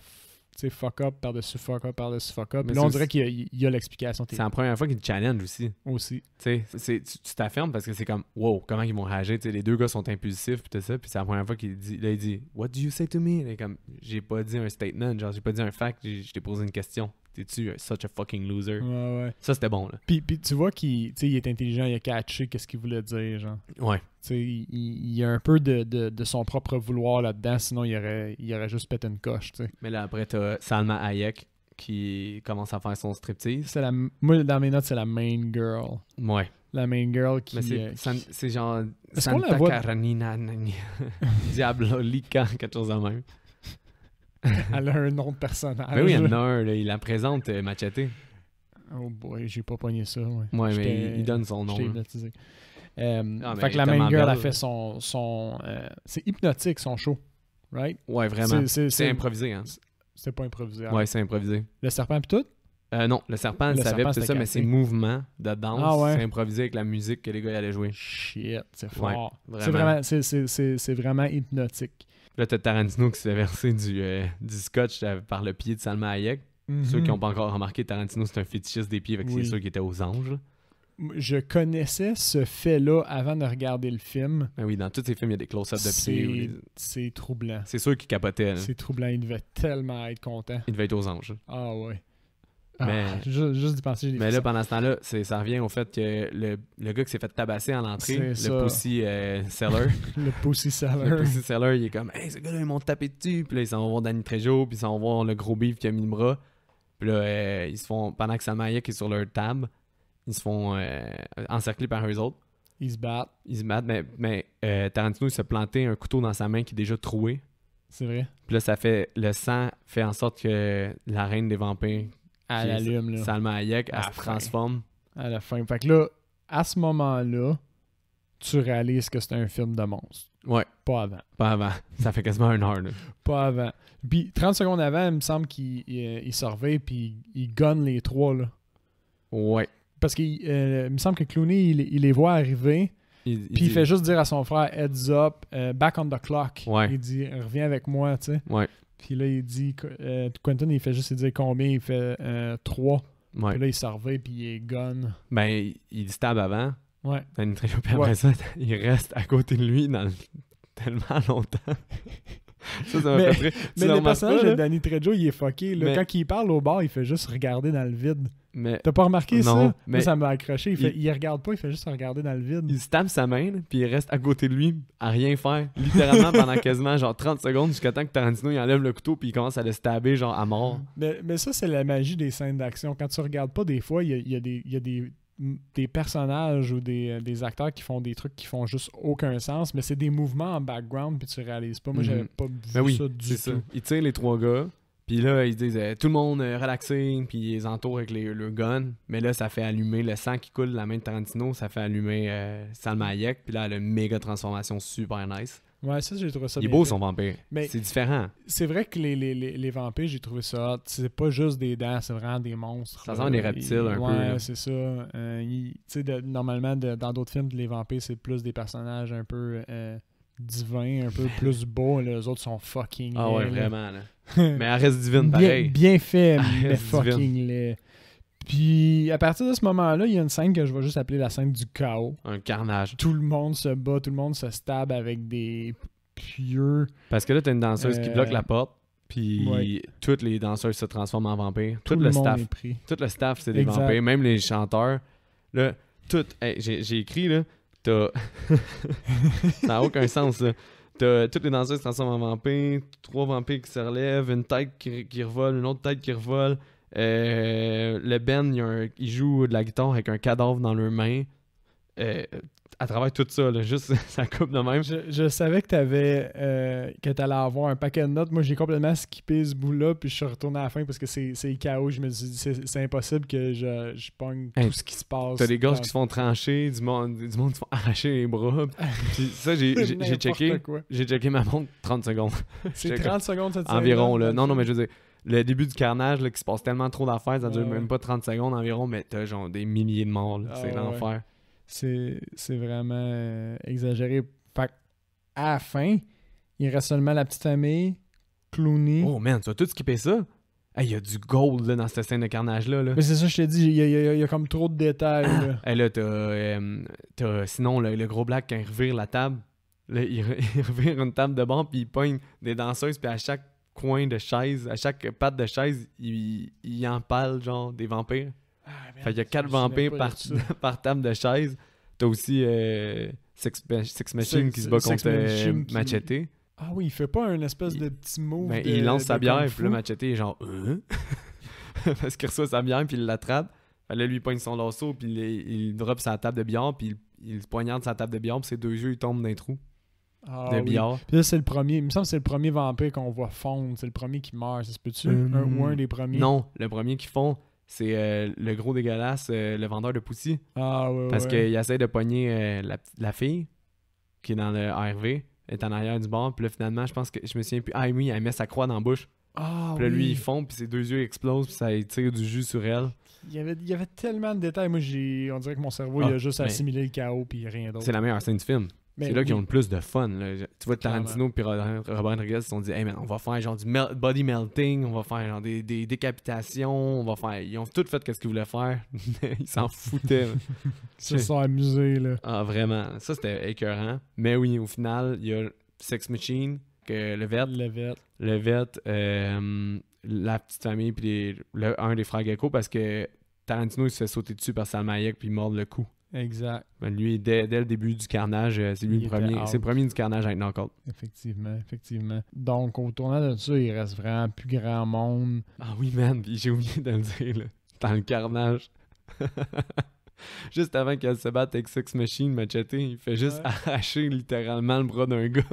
fuck up par-dessus fuck up par-dessus fuck up. Mais Là, on c'est dirait qu'il y a l'explication. C'est la première fois qu'il te challenge aussi. Aussi. Tu sais, tu t'affirmes parce que c'est comme wow, comment ils vont réagir. Tu sais, les deux gars sont impulsifs puis tout ça. Puis c'est la première fois qu'il dit, là, il dit What do you say to me? Là, comme j'ai pas dit un statement, genre j'ai pas dit un fact, je t'ai posé une question. T'es-tu such a fucking loser? Ouais. Ça c'était bon là. Puis tu vois qu'il est intelligent, il a catché qu'est-ce qu'il voulait dire, genre. Ouais. Tu sais, il y a un peu de son propre vouloir là-dedans, sinon il aurait juste pété une coche, tu sais. Mais là après t'as Salma Hayek qui commence à faire son striptease. Moi, dans mes notes, c'est la main girl. Ouais. La main girl qui... Mais c'est genre Est-ce qu'on la Santa voit- Caranina Diabolika, quelque chose de même. Elle a un nom de personnage. Mais oui, il y en a un, là, il la présente Machete. Oh boy, j'ai pas pogné ça, ouais. Ouais, J'étais- mais il donne son nom. J'étais là. hypnotisé. Ah, mais Fait que la tellement main girl a belle. fait son c'est hypnotique, son show. Right? Ouais, vraiment. C'est C'est improvisé, hein. C'était pas improvisé. Ouais, c'est improvisé. Le serpent pis tout? Non, le serpent, Le le savait, serpent, pis c'est c'était ça, mais cassé. ses mouvements de danse, Ah ouais. c'est improvisé avec la musique que les gars allaient jouer. Shit, c'est Ouais, fort. vraiment. C'est vraiment hypnotique. Là, t'as Tarantino qui s'est versé du scotch par le pied de Salma Hayek. Ceux qui n'ont pas encore remarqué, Tarantino, c'est un fétichiste des pieds, fait que Oui. c'est sûr qu'il était aux anges. Là. je connaissais ce fait-là avant de regarder le film. Ben oui, dans tous ces films, il y a des close-ups de pieds. C'est troublant. C'est sûr qu'il capotait. Là. C'est troublant. Il devait tellement être content. Il devait être aux anges. Ah ouais. Mais, juste d'y penser, mais là, pendant ce temps-là, ça revient au fait que le gars qui s'est fait tabasser à l'entrée, C'est le ça. Pussy Seller, le Pussy Seller. le Pussy Seller, il est comme « Hey, ce gars-là, ils m'ont tapé dessus. » Puis là, ils s'en vont voir Danny Trejo, puis ils s'en vont voir le gros beef qui a mis le bras. Puis là, ils se font, pendant que Salma Hayek est sur leur table, ils se font encercler par eux autres. Ils se battent. Ils se battent, mais Tarantino, il s'est planté un couteau dans sa main qui est déjà troué. C'est vrai. Puis là, le sang fait en sorte que la reine des vampires, À qui est l'allume, là. Salma Hayek, elle À se la fin. transforme. À la fin. Fait que là, à ce moment-là, tu réalises que c'est un film de monstre. Ouais, Pas avant. pas avant. Ça fait quasiment 1 heure. Là. Pas avant. Puis 30 secondes avant, il me semble qu'il surveille puis il gunne les trois, là. Ouais. Parce qu'il me semble que Clooney, il les voit arriver, puis il fait juste dire à son frère « Heads up, back on the clock Ouais. Il dit « Reviens avec moi », tu sais. Ouais. Puis là, il dit Quentin, il fait juste dire combien, il fait 3. Ouais. Puis là, il surveille, puis il est gun. Ben, il stab avant. Ouais. Danny Trejo, puis après ça, il reste à côté de lui tellement longtemps. ça m'a Mais- fait rire. Tu Mais le le remarques personnage pas, de là? Danny Trejo, il est fucké. Là. Mais- Quand il parle au bar, il fait juste regarder dans le vide. Mais T'as pas remarqué Non, ça? Moi, mais ça m'a accroché. Il regarde pas, il fait juste regarder dans le vide. il se tape sa main, là, puis il reste à côté de lui à rien faire. Littéralement pendant quasiment genre 30 secondes jusqu'à temps que Tarantino il enlève le couteau puis il commence à le stabber genre à mort. Mais ça, c'est la magie des scènes d'action. Quand tu regardes pas, des fois, il y a des personnages ou des acteurs qui font des trucs qui font juste aucun sens, mais c'est des mouvements en background puis tu réalises pas. Moi, j'avais pas vu Ben oui, ça du c'est ça. tout. Ils tirent les 3 gars, puis là, ils disent tout le monde relaxé, puis ils les entourent avec le gun. Mais là, ça fait allumer le sang qui coule de la main de Tarantino, ça fait allumer Salma Hayek, puis là, elle a une méga transformation super nice. Ouais, ça, j'ai trouvé ça Il est bien beau fait. son vampire. Mais- C'est différent. C'est vrai que les vampires, j'ai trouvé ça hot. C'est pas juste des dents, c'est vraiment des monstres. Ça là. ressemble à des reptiles un peu, Ouais, là. c'est ça. Tu sais, normalement, dans d'autres films, les vampires, c'est plus des personnages un peu divins, un peu plus beaux. Là. Les autres sont fucking Ah ouais, laids, là. vraiment. Là. Mais elle reste divine, pareil. Bien fait, mais reste fucking laid. Puis, à partir de ce moment-là, il y a une scène que je vais juste appeler la scène du chaos. Un carnage. Tout le monde se bat, tout le monde se stab avec des pieux. Parce que là, t'as une danseuse qui bloque la porte, puis ouais. toutes les danseuses se transforment en vampires. Tout Tout le le monde staff. est pris. Tout le staff, c'est des Exact. vampires. Même les chanteurs. Là, tout. Hey, j'ai écrit, là. T'as. Ça n'a aucun sens, là. T'as toutes les danseuses se transforment en vampires, 3 vampires qui se relèvent, une tête qui revole, une autre tête qui revole. Le Ben, il joue de la guitare avec un cadavre dans leurs mains. À travers tout ça, là, juste ça coupe de même. Je savais que t'allais avoir un paquet de notes. Moi, j'ai complètement skippé ce bout-là, puis je suis retourné à la fin parce que c'est chaos. Je me suis dit, c'est impossible que je pogne Hey, tout ce qui se passe. T'as des gosses dans- qui se font trancher, du monde qui se font arracher les bras. Puis ça, j'ai N'importe checké. quoi. J'ai checké ma montre 30 secondes. C'est J'étais 30 secondes cette scène. Environ, là. Non, mais je veux dire, le début du carnage, là, qui se passe tellement trop d'affaires, ça dure Ouais. même pas 30 secondes environ, mais t'as genre des milliers de morts, là. Ah C'est ouais. l'enfer. C'est vraiment exagéré. Fait à la fin, il reste seulement la petite famille, Clooney. Oh man, tu vas tout skipper ça? Hey, il y a du gold là, dans cette scène de carnage-là. Là. Mais c'est ça, je t'ai dit, il y a comme trop de détails. Là. Hey, là, t'as sinon le gros black quand il revire la table. Là, il revire une table de banc, puis il pogne des danseuses, puis à chaque coin de chaise, à chaque patte de chaise, il empale genre des vampires. Fait qu'il y a 4 vampires par table de chaise. T'as aussi Six Machine qui se bat Six contre Machine qui- Machete. Ah oui, il fait pas un espèce de petit move. Ben, de- il lance sa de bière, Kung puis Fu. là, Machete est genre parce qu'il reçoit sa bière, puis il l'attrape. Fait là, lui, il pogne son lasso, puis il drop sa table de billard, puis il se poignarde sa table de billard, puis ses 2 yeux, ils tombent dans les trous Ah de oui. billard. Puis là, c'est le premier. Il me semble que c'est le premier vampire qu'on voit fondre. C'est le premier qui meurt. Ça se peut-tu? Ou un des premiers? Non, le premier qu'ils font, c'est le gros dégueulasse, le vendeur de poussi. Ah ouais, Parce ouais. qu'il essaie de pogner la fille qui est dans le RV, elle est en arrière du bar, puis là, finalement, je pense que je me souviens plus. Ah oui, elle met sa croix dans la bouche. Ah Puis là, lui, oui. il fond, puis ses 2 yeux explosent, puis ça tire du jus sur elle. Il y avait tellement de détails. Moi, on dirait que mon cerveau, il Ah, a juste mais- assimilé le chaos puis rien d'autre. C'est la meilleure scène du film. C'est là qu'ils ont le plus de fun. Là. Tu vois, Tarantino et Robert Rodriguez se sont dit, hey man, on va faire genre du body melting, on va faire genre des décapitations, Ils ont tout fait ce qu'ils voulaient faire. Ils s'en foutaient. Ils se sont amusés, là. Ah, vraiment. Ça, c'était écœurant. Mais oui, au final, il y a Sex Machine, le vet, la petite famille, puis un des frères Gecko, parce que Tarantino, il se fait sauter dessus par Salma Hayek, puis il mord le cou. Exact. Ben, lui, dès le début du carnage, c'est lui le premier. C'est le premier du carnage avec Knockout. Effectivement. Donc, au tournant de ça, il reste vraiment plus grand monde. Ah oui, man, puis j'ai oublié de le dire, là. Dans le carnage. Juste avant qu'elle se batte avec Sex Machine, Machete, il fait juste arracher littéralement le bras d'un gars.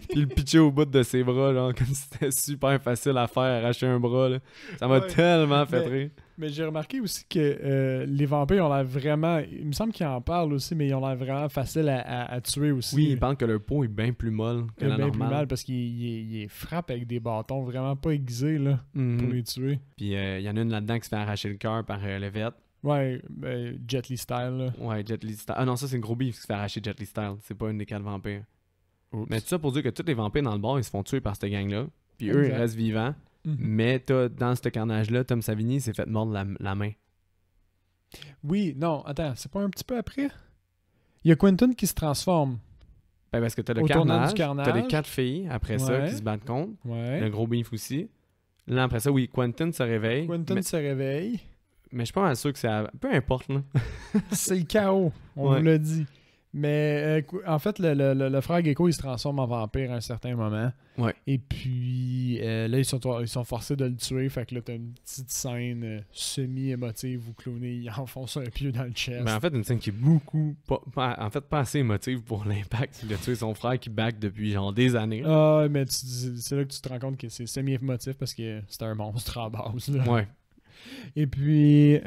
Puis le pitcher au bout de ses bras, genre, comme si c'était super facile à faire, arracher un bras, là. Ça m'a tellement fait rire. Mais j'ai remarqué aussi que les vampires ont l'air vraiment... Il me semble qu'ils en parlent aussi, mais ils ont l'air vraiment faciles à tuer aussi. Oui, ils pensent que leur peau est bien plus molle que la normale. Bien plus mal parce qu'ils frappent avec des bâtons vraiment pas aiguisés là, pour les tuer. Puis il y en a une là-dedans qui se fait arracher le cœur par le vet. Ouais, Jet Li style là. Ouais, Jet Li style. Ah non, ça c'est une gros beef qui se fait arracher Jet Li style. C'est pas une des 4 vampires. Oups. Mais tout ça pour dire que tous les vampires dans le bar, ils se font tuer par cette gang-là. Puis eux, ils restent vivants. Mais dans ce carnage-là, Tom Savini s'est fait mordre la main. Oui, non, attends, c'est pas un petit peu après? Il y a Quentin qui se transforme. Ben parce que t'as le carnage, t'as les 4 filles après ça qui se battent contre. Ouais. Le gros beef aussi. Là, après ça, oui, Quentin se réveille. Se réveille. Mais je suis pas mal sûr que c'est... Peu importe, là. C'est le chaos, on vous l'a dit. Mais en fait, le frère Gecko, il se transforme en vampire à un certain moment. Ouais. Et puis là, ils sont forcés de le tuer. Fait que là, t'as une petite scène semi-émotive où Clooney il enfonce un pieu dans le chest. Mais en fait, une scène qui est beaucoup... pas assez émotive pour l'impact de tuer son frère qui back depuis genre des années. Ah, mais c'est là que tu te rends compte que c'est semi-émotif parce que c'est un monstre à base. Là. Ouais. Et puis...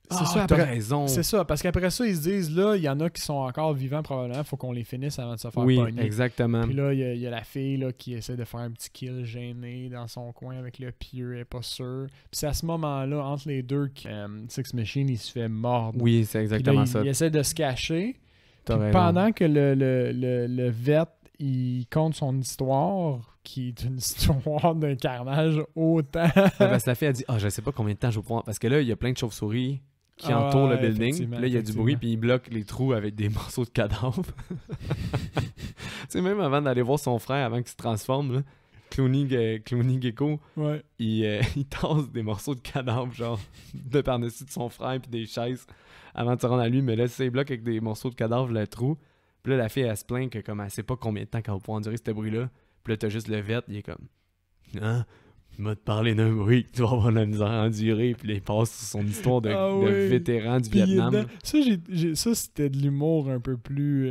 c'est ça, t'as raison. C'est ça, parce qu'après ça, ils se disent, là, il y en a qui sont encore vivants probablement, il faut qu'on les finisse avant de se faire pogner. Oui, exactement. Puis là, il y a la fille là, qui essaie de faire un petit kill gêné dans son coin avec le pieu, elle est pas sûre. Puis c'est à ce moment-là, entre les deux, que Sex Machine, il se fait mordre. Oui, c'est exactement là, ça. Il essaie de se cacher. Pendant que le vet, il compte son histoire, qui est une histoire d'un carnage autant. Parce que la fille a dit, je sais pas combien de temps je vais pouvoir... Parce que là, il y a plein de chauves-souris qui entourent le building. Puis là, il y a du bruit, puis il bloque les trous avec des morceaux de cadavres. Tu sais, même avant d'aller voir son frère, avant qu'il se transforme, là, Clooney Gecko, il tasse des morceaux de cadavres, genre, de par-dessus de son frère, puis des chaises, avant de se rendre à lui. Mais là, il bloque avec des morceaux de cadavres le trou. Puis là, la fille, elle se plaint que comme elle sait pas combien de temps qu'elle va pouvoir endurer ce bruit-là. Puis là, t'as juste le vet, il est comme... Hein? Il m'a te parlé d'un bruit que tu vas avoir la misère à endurer. Puis là, il passe sur son histoire de vétéran du Vietnam. Ça, c'était de l'humour un peu plus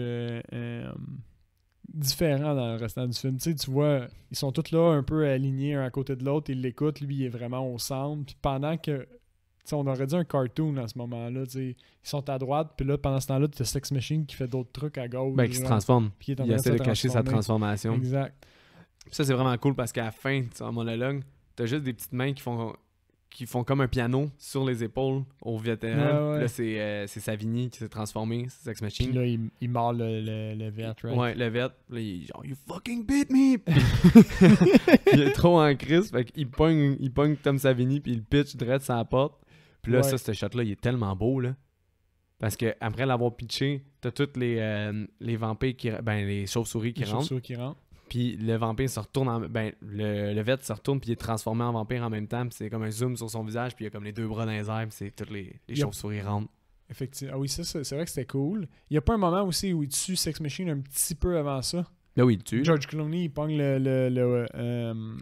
différent dans le restant du film. Tu sais, tu vois, ils sont tous là un peu alignés un à côté de l'autre. Ils l'écoutent, lui, il est vraiment au centre. Puis pendant que... T'sais, on aurait dit un cartoon à ce moment-là. T'sais. Ils sont à droite, puis là, pendant ce temps-là, tu as Sex Machine qui fait d'autres trucs à gauche. Ben, qui se transforme. Il essaie de cacher sa transformation. Exact. Puis ça, c'est vraiment cool parce qu'à la fin, en monologue, t'as juste des petites mains qui font comme un piano sur les épaules au vétéran. Là, c'est Savini qui s'est transformé, c'est Sex Machine. Puis là, il mord le vet, right? Ouais, le vet. Là, il est genre, you fucking beat me! Il est trop en crise, fait qu'il pogne Tom Savini, puis il pitch direct sur la porte. Puis là, ce shot-là, il est tellement beau, là. Parce que après l'avoir pitché, t'as tous les vampires les chauves-souris qui rentrent. Puis le vampire se retourne le vet se retourne puis il est transformé en vampire en même temps. Puis c'est comme un zoom sur son visage, puis il y a comme les deux bras dans les airs, puis c'est toutes les chauves-souris rentrent. Effectivement. Ah oui, ça, c'est vrai que c'était cool. Il y a pas un moment aussi où il tue Sex Machine un petit peu avant ça? Ben oui, il tue. George Clooney, il pogne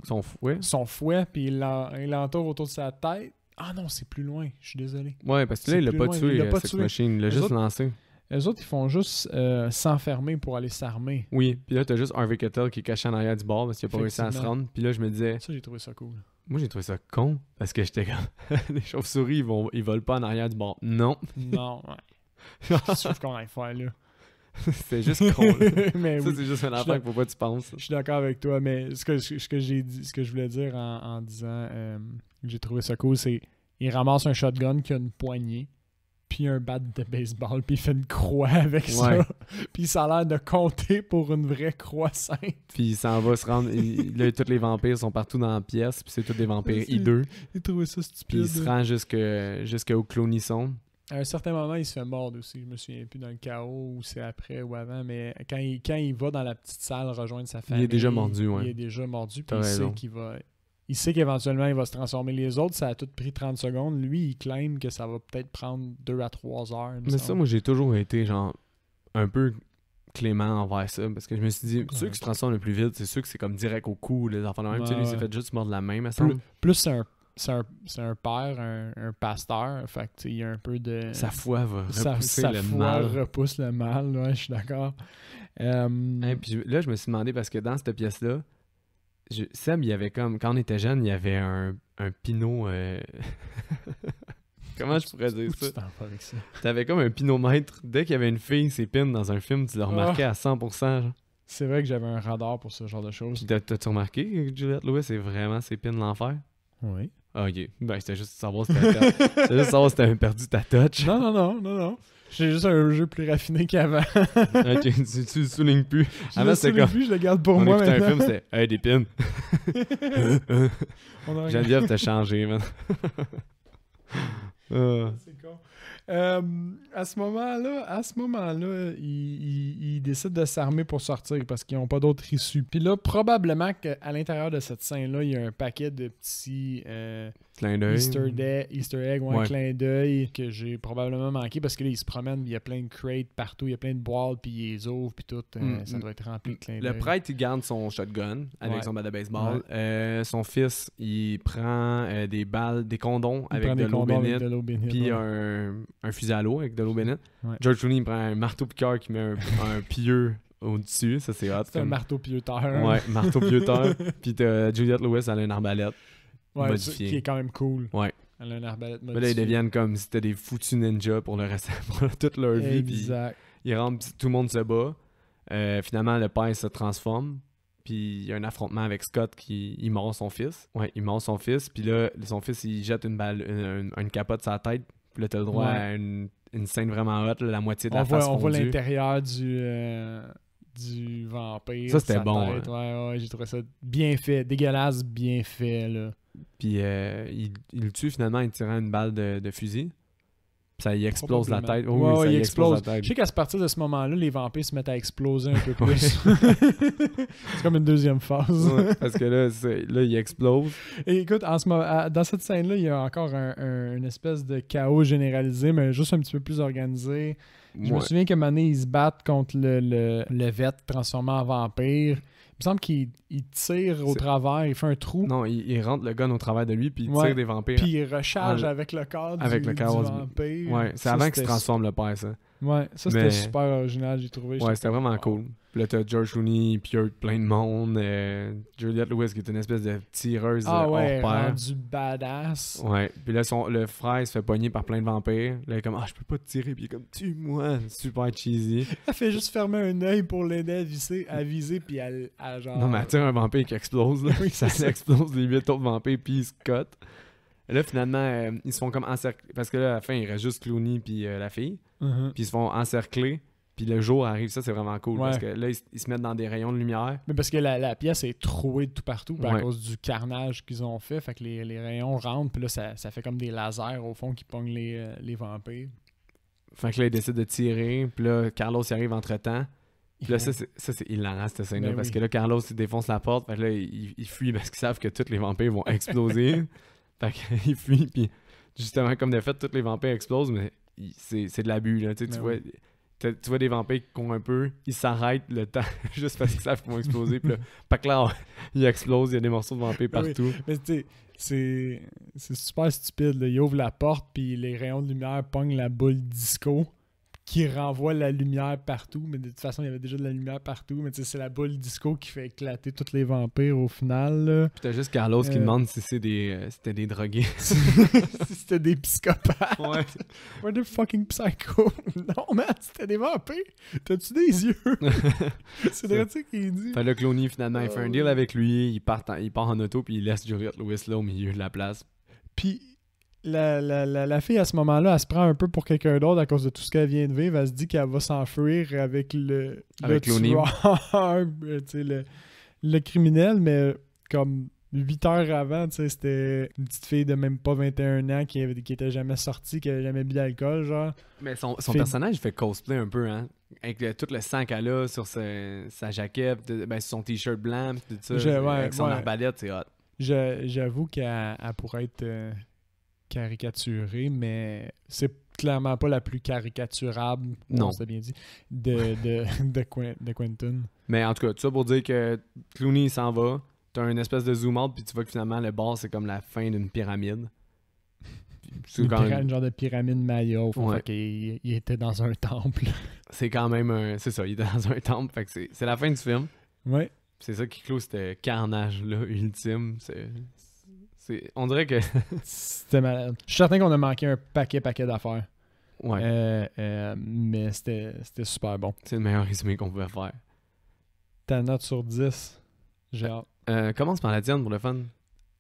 son fouet, puis il l'entoure autour de sa tête. Ah non, c'est plus loin, je suis désolé. Ouais, parce que là, il l'a pas tué, Sex Machine, il l'a juste lancé. Les autres, ils font juste s'enfermer pour aller s'armer. Oui, puis là, t'as juste Harvey Keitel qui est caché en arrière du bar parce qu'il a pas réussi à se rendre. Puis là, je me disais... Ça, j'ai trouvé ça cool. Moi, j'ai trouvé ça con parce que j'étais comme... Les chauves-souris, ils volent pas en arrière du bar. Non. Non, ouais. Sauf qu'on aille faire, là. C'est juste con, là. Mais ça, c'est juste un affaire pour pas tu penses. Je suis d'accord avec toi, mais ce que je voulais dire en disant que j'ai trouvé ça cool, c'est il ramasse un shotgun qui a une poignée. puis un bat de baseball, puis il fait une croix avec ça. Puis ça a l'air de compter pour une vraie croix sainte. Puis il s'en va se rendre... là, tous les vampires sont partout dans la pièce, puis c'est tous des vampires hideux. Il trouvait ça stupide. Puis il se rend jusqu'au clonisson. À un certain moment, il se fait mordre aussi. Je me souviens plus dans le chaos ou c'est après ou avant, mais quand il va dans la petite salle rejoindre sa famille... Il est déjà mordu, ouais. Il est déjà mordu, puis T'as il raison. sait qu'il va... Il sait qu'éventuellement, il va se transformer. Les autres, ça a tout pris 30 secondes. Lui, il claim que ça va peut-être prendre 2 à 3 heures. Mais ça, moi, j'ai toujours été, genre, un peu clément envers ça, parce que je me suis dit, ceux qui se transforment le plus vite, c'est ceux que c'est comme direct au cou, les enfants de même. Tu sais, lui, il s'est fait juste mordre la main, me semble. Plus c'est un père, un pasteur. Fait que, tu sais, il y a un peu de... Sa foi va repousser sa le foi mal. repousse le mal, ouais, je suis d'accord. Puis là, je me suis demandé, parce que dans cette pièce-là, Seb, il y avait comme... Quand on était jeune, il y avait un pinot... Comment je pourrais dire ça? Tu t'en vas avec ça? T'avais comme un pinomètre. Dès qu'il y avait une fille s'épine dans un film, tu le remarquais à 100%. Genre. C'est vrai que j'avais un radar pour ce genre de choses. Puis t'as-tu remarqué que Juliette Lewis est vraiment s'épine l'enfer? Oui. Ah, ok. Ben, c'était juste savoir si t'avais perdu ta touch. Non. J'ai juste un jeu plus raffiné qu'avant. Ok, tu le soulignes plus. Avant, c'était comme... je le garde pour on moi écoutait maintenant. un film, c'était « Hey, des pins! » Geneviève t'a changé, man. C'est con. À ce moment-là, ils décident de s'armer pour sortir parce qu'ils n'ont pas d'autre issue. Puis là, probablement qu'à l'intérieur de cette scène-là, il y a un paquet de petits Clin d'œil. Easter egg ou un clin d'œil que j'ai probablement manqué parce que là, ils se promènent, il y a plein de crates partout, il y a plein de boîtes, puis ils les ouvrent, puis tout. Ça doit être rempli de clin d'œil. Le prêtre, il garde son shotgun avec son bat de baseball. Son fils, il prend des balles, des condoms avec de l'eau bénite. Puis un fusil à l'eau avec de l'eau bénite. Ouais. George Clooney il prend un marteau piqueur qui met un pieu au-dessus. Ça, c'est hot. C'est un marteau pieuteur. Ouais, marteau pieuteur. Puis t'as Juliette Lewis, elle a une arbalète modifiée. Qui est quand même cool. Ouais. Elle a une arbalète modifiée. Mais là, ils deviennent comme si c'était des foutus ninjas pour le reste pour toute leur vie. Exact. Puis ils rentrent, tout le monde se bat. Finalement, le père se transforme. Puis il y a un affrontement avec Scott qui il mord son fils. Ouais, il mord son fils. Puis là, son fils, il jette une balle, une capote sur la tête. Puis là, t'as le droit à une scène vraiment hot, là, la moitié de la face fondue. On voit l'intérieur du vampire. Ça, c'était bon. Tête. Ouais, j'ai trouvé ça bien fait. Dégueulasse, bien fait, là. Puis il le tue finalement en tirant une balle de fusil. Puis ça y explose la tête. Oh, oui, ça y explose la tête. Je sais qu'à partir de ce moment-là, les vampires se mettent à exploser un peu plus. C'est comme une deuxième phase. Ouais, parce que là, il explose. Et écoute, dans cette scène-là, il y a encore une espèce de chaos généralisé, mais juste un petit peu plus organisé. Je me souviens qu'à un moment donné, ils se battent contre le vet transformé en vampire. Il me semble qu'il tire au travers, il fait un trou. Non, il rentre le gun au travers de lui, puis il tire des vampires. Puis il recharge avec le corps du vampire. Ouais, c'est avant qu'il se transforme le père, ça. Ouais, c'était super original, j'ai trouvé. Ouais, c'était vraiment cool. Puis là, t'as George Clooney, Pierre, plein de monde. Juliette Lewis, qui est une espèce de tireuse hors pair. Rendu badass. Ouais, puis là, le frère se fait pogner par plein de vampires. Là, il est comme, je peux pas te tirer. Puis il est comme, tue-moi. Super cheesy. Elle fait juste fermer un œil pour l'aider à viser, puis elle genre... Non, mais elle tire un vampire qui explose, là. Oui, ça explose les 8 autres vampires, puis ils se cotent. Et là, finalement, ils se font comme encercler. Parce que là, à la fin, il reste juste Clooney puis la fille. Puis ils se font encercler. Puis le jour arrive, ça c'est vraiment cool. Parce que là, ils se mettent dans des rayons de lumière. Mais parce que la pièce est trouée de tout partout à cause du carnage qu'ils ont fait. Fait que les rayons rentrent. Puis là, ça fait comme des lasers au fond qui pognent les vampires. Fait que là, ils décident de tirer. Puis là, Carlos y arrive entre-temps. Puis là, ça c'est hilarant cette scène-là. Parce que là, Carlos il défonce la porte. Fait que là, il fuit parce qu'ils savent que tous les vampires vont exploser. Fait qu'il fuit. Puis justement, comme de fait, tous les vampires explosent. Mais c'est de l'abus. Là. Tu vois des vampires qui courent un peu, ils s'arrêtent le temps juste parce qu'ils savent qu'ils vont exploser. Puis là, pas clair, ils explosent, il y a des morceaux de vampires partout. Oui. Mais tu sais, c'est super stupide. Là. Ils ouvrent la porte, puis les rayons de lumière pognent la boule disco qui renvoie la lumière partout. Mais de toute façon, il y avait déjà de la lumière partout. Mais tu sais, c'est la boule disco qui fait éclater tous les vampires au final. Là. Puis t'as juste Carlos qui demande si c'était des drogués. Si c'était des psychopathes. Ouais. We're the fucking psycho. Non, man, c'était des vampires. T'as-tu des yeux? C'est de ça qu'il dit. Fait là, Clooney, finalement, il fait un deal avec lui. Il part en auto, puis il laisse Juliette Lewis là au milieu de la place. Puis la fille, à ce moment-là, elle se prend un peu pour quelqu'un d'autre à cause de tout ce qu'elle vient de vivre. Elle se dit qu'elle va s'enfuir avec le Clooney. tueur, tu sais, le criminel, mais comme 8 heures avant, tu sais, c'était une petite fille de même pas 21 ans qui était jamais sortie, qui avait jamais bu d'alcool, genre. Mais son personnage fait cosplay un peu, hein. Avec tout le sang qu'elle a sur sa jaquette, sur son t-shirt blanc, pis tout ça. Avec son arbalète, c'est hot. J'avoue qu'elle pourrait être caricaturée, mais c'est clairement pas la plus caricaturable, non, c'est bien dit, de Quentin. Mais en tout cas, tout ça pour dire que Clooney il s'en va, t'as une espèce de zoom out, puis tu vois que finalement le bar c'est comme la fin d'une pyramide. Une genre de pyramide Maya, au fond, ouais. Fait qu'il il était dans un temple. C'est quand même c'est ça, il était dans un temple, fait que c'est la fin du film. Ouais. C'est ça qui clôt ce carnage-là ultime. On dirait que... C'était malade. Je suis certain qu'on a manqué un paquet d'affaires. Ouais. Mais c'était super bon. C'est le meilleur résumé qu'on pouvait faire. Ta note sur 10, j'ai hâte. Commence par la tienne pour le fun.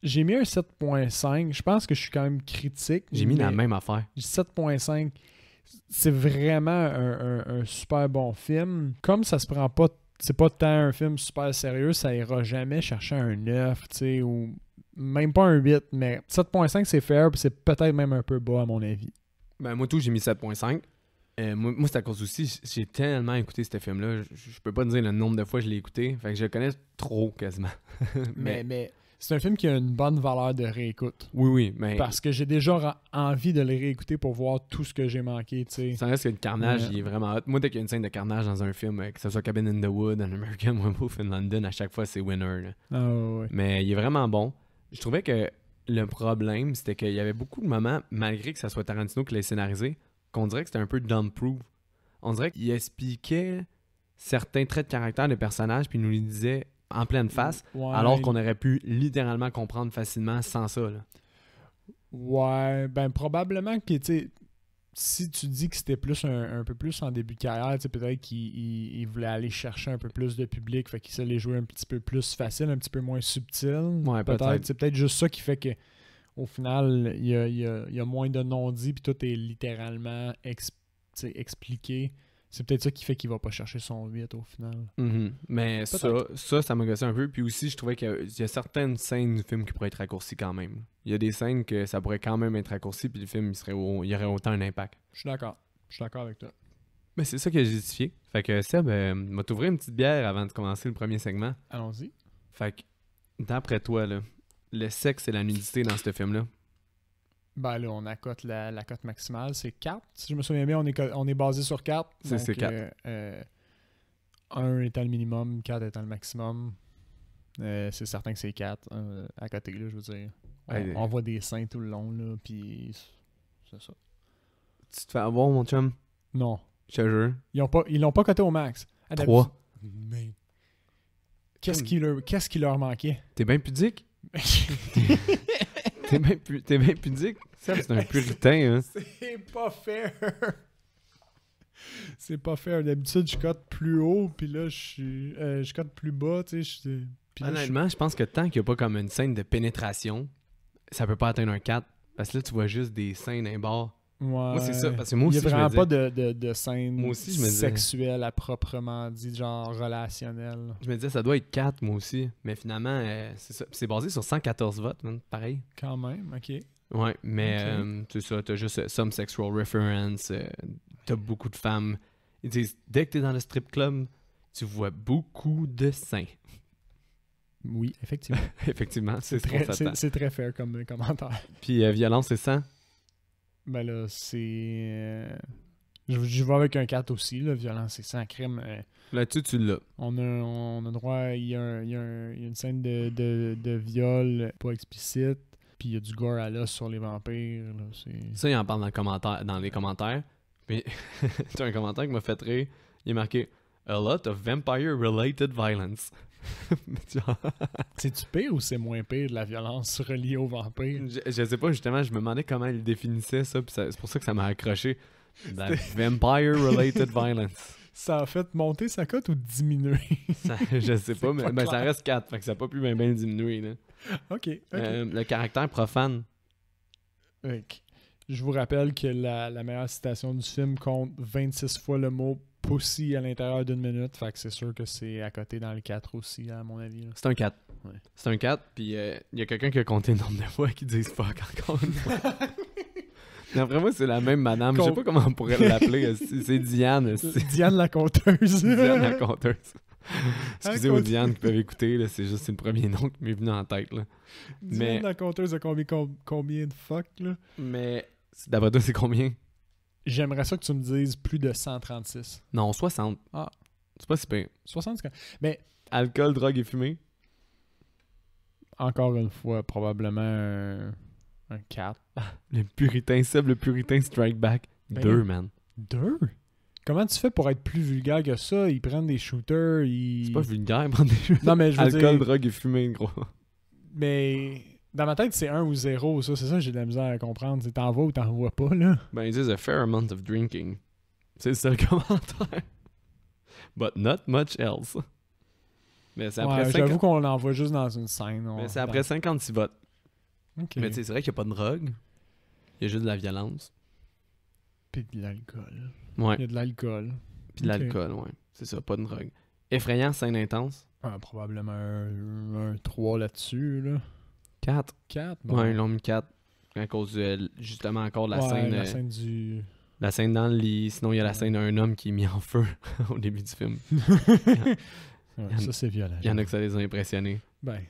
J'ai mis un 7.5. Je pense que je suis quand même critique. J'ai mis la même affaire. 7.5. C'est vraiment un super bon film. Comme ça se prend pas... C'est pas tant un film super sérieux, ça ira jamais chercher un 9, tu sais, ou même pas un 8, mais 7.5 c'est fair, puis c'est peut-être même un peu bas à mon avis. Ben moi tout, j'ai mis 7.5. Moi c'est à cause aussi, j'ai tellement écouté ce film-là, je peux pas te dire le nombre de fois que je l'ai écouté, fait que je le connais trop quasiment. mais c'est un film qui a une bonne valeur de réécoute. Oui, mais... Parce que j'ai déjà envie de le réécouter pour voir tout ce que j'ai manqué, tu sais. Ça reste que le carnage, il est vraiment hot. Moi, dès qu'il y a une scène de carnage dans un film, que ce soit Cabin in the Wood, An American Werewolf in London, à chaque fois, c'est winner. Là. Ah ouais. Mais il est vraiment bon. Je trouvais que le problème, c'était qu'il y avait beaucoup de moments, malgré que ça soit Tarantino qui l'ait scénarisé, qu'on dirait que c'était un peu dumb-proof. On dirait qu'il expliquait certains traits de caractère des personnages, puis il nous les disait en pleine face, alors qu'on aurait pu littéralement comprendre facilement sans ça. Là. Ouais, ben probablement que, tu sais, si tu dis que c'était plus un peu plus en début de carrière, tu sais, peut-être qu'il voulait aller chercher un peu plus de public, fait qu'il s'allait jouer un petit peu plus facile, un petit peu moins subtil. Ouais, peut-être. C'est peut-être juste ça qui fait que au final, il y a moins de non-dits, puis tout est littéralement expliqué. C'est peut-être ça qui fait qu'il va pas chercher son 8 au final. Mm-hmm. Mais ça m'a gossé un peu. Puis aussi, je trouvais qu'il y a certaines scènes du film qui pourraient être raccourcies quand même. Il y a des scènes que ça pourrait quand même être raccourci, puis le film, il y aurait autant un impact. Je suis d'accord. Je suis d'accord avec toi. Mais c'est ça qui a justifié. Fait que Seb, m'a t'ouvrir une petite bière avant de commencer le premier segment. Allons-y. Fait que, d'après toi, là, le sexe et la nudité dans ce film-là, ben là, on accote la cote maximale, c'est 4. Si je me souviens bien, on est basé sur 4. C'est 4. 1 étant le minimum, 4 étant le maximum. C'est certain que c'est 4 à côté, là, je veux dire. On voit des seins tout le long, là, puis c'est ça. Tu te fais avoir, mon chum? Non. Je te jure. Ils l'ont pas coté au max. 3. Mais... Qu'est-ce qui leur manquait? T'es bien pudique? T'es bien pudique? Ça, c'est un puritain, hein? C'est pas fair! C'est pas fair. D'habitude, je cote plus haut, puis là, je cote plus bas, tu sais. Honnêtement, je pense que tant qu'il n'y a pas comme une scène de pénétration, ça peut pas atteindre un 4. Parce que là, tu vois juste des scènes d'un bord. Ouais. Moi, c'est ça. Parce que moi aussi, il n'y a vraiment pas de scène sexuelle à proprement dit, genre relationnelle. Je me disais, ça doit être 4, moi aussi. Mais finalement, c'est ça. C'est basé sur 114 votes, man. Pareil. Quand même, ok. Ouais, mais c'est ça. T'as juste some sexual reference. T'as beaucoup de femmes. Ils disent, dès que t'es dans le strip club, tu vois beaucoup de seins. Oui, effectivement. Effectivement, c'est très fair comme commentaire. Puis violence et sang? Ben là, c'est... Je vais avec un 4 aussi, là, violence et sang, crime. Là-dessus, tu l'as. On a droit... Il y a une scène de viol pas explicite, puis il y a du gore à l'os sur les vampires. Là, ça, il en parle dans les commentaires. Puis, tu as un commentaire qui m'a fait rire. Il est marqué « A lot of vampire-related violence ». C'est-tu pire ou c'est moins pire de la violence reliée aux vampires? Je sais pas, justement, je me demandais comment il définissait ça, puis c'est pour ça que ça m'a accroché. La vampire-related violence. Ça a fait monter sa cote ou diminuer? Je sais pas, mais ça reste 4, fait que ça n'a pas pu bien diminuer. Là. OK. Le caractère profane. Je vous rappelle que la meilleure citation du film compte 26 fois le mot pussy à l'intérieur d'une minute. Fait que c'est sûr que c'est à côté dans le 4 aussi, à mon avis. Là. C'est un 4. Ouais. C'est un 4, puis il y a quelqu'un qui a compté le nombre de fois qui disent fuck encore une fois. D'après moi, c'est la même madame. Je sais pas comment on pourrait l'appeler. C'est Diane. Diane la conteuse. Diane la conteuse. Excusez-moi Diane qui peuvent écouter, là, c'est le premier nom qui m'est venu en tête. Là. Diane la conteuse a combien de fuck, là? Mais d'après toi, c'est combien? J'aimerais ça que tu me dises plus de 136. Non, 60. Ah. C'est pas si pire. 60, c'est quand... Mais... Alcool, drogue et fumée? Encore une fois, probablement un 4. Le puritain, Seb, le puritain strike back. 2, man. 2? Comment tu fais pour être plus vulgaire que ça? Ils prennent des shooters, C'est pas vulgaire, prendre des shooters. Non, mais je veux Alcool, dire... drogue et fumée, gros. Mais... Dans ma tête, c'est 1 ou 0, ça. C'est ça que j'ai de la misère à comprendre. C'est t'en vas ou t'en vois pas, là. Ben, ils disent a fair amount of drinking. C'est ça le commentaire. But not much else. Mais c'est après 50... J'avoue qu'on l'envoie juste dans une scène. Mais c'est après 56 votes. Okay. Mais tu sais, c'est vrai qu'il n'y a pas de drogue. Il y a juste de la violence. Puis de l'alcool. Ouais. Il y a de l'alcool. Puis de l'alcool, ouais. C'est ça, pas de drogue. Effrayant, scène intense. Probablement un 3 là-dessus, là. 4. 4? Bon. Ouais, ils l'ont mis 4. À cause de, justement, encore de la scène... la scène du... La scène dans le lit. Sinon, il y a la scène d'un homme qui est mis en feu au début du film. Ça, c'est violent. Il y en a que ça les a impressionnés. Ben,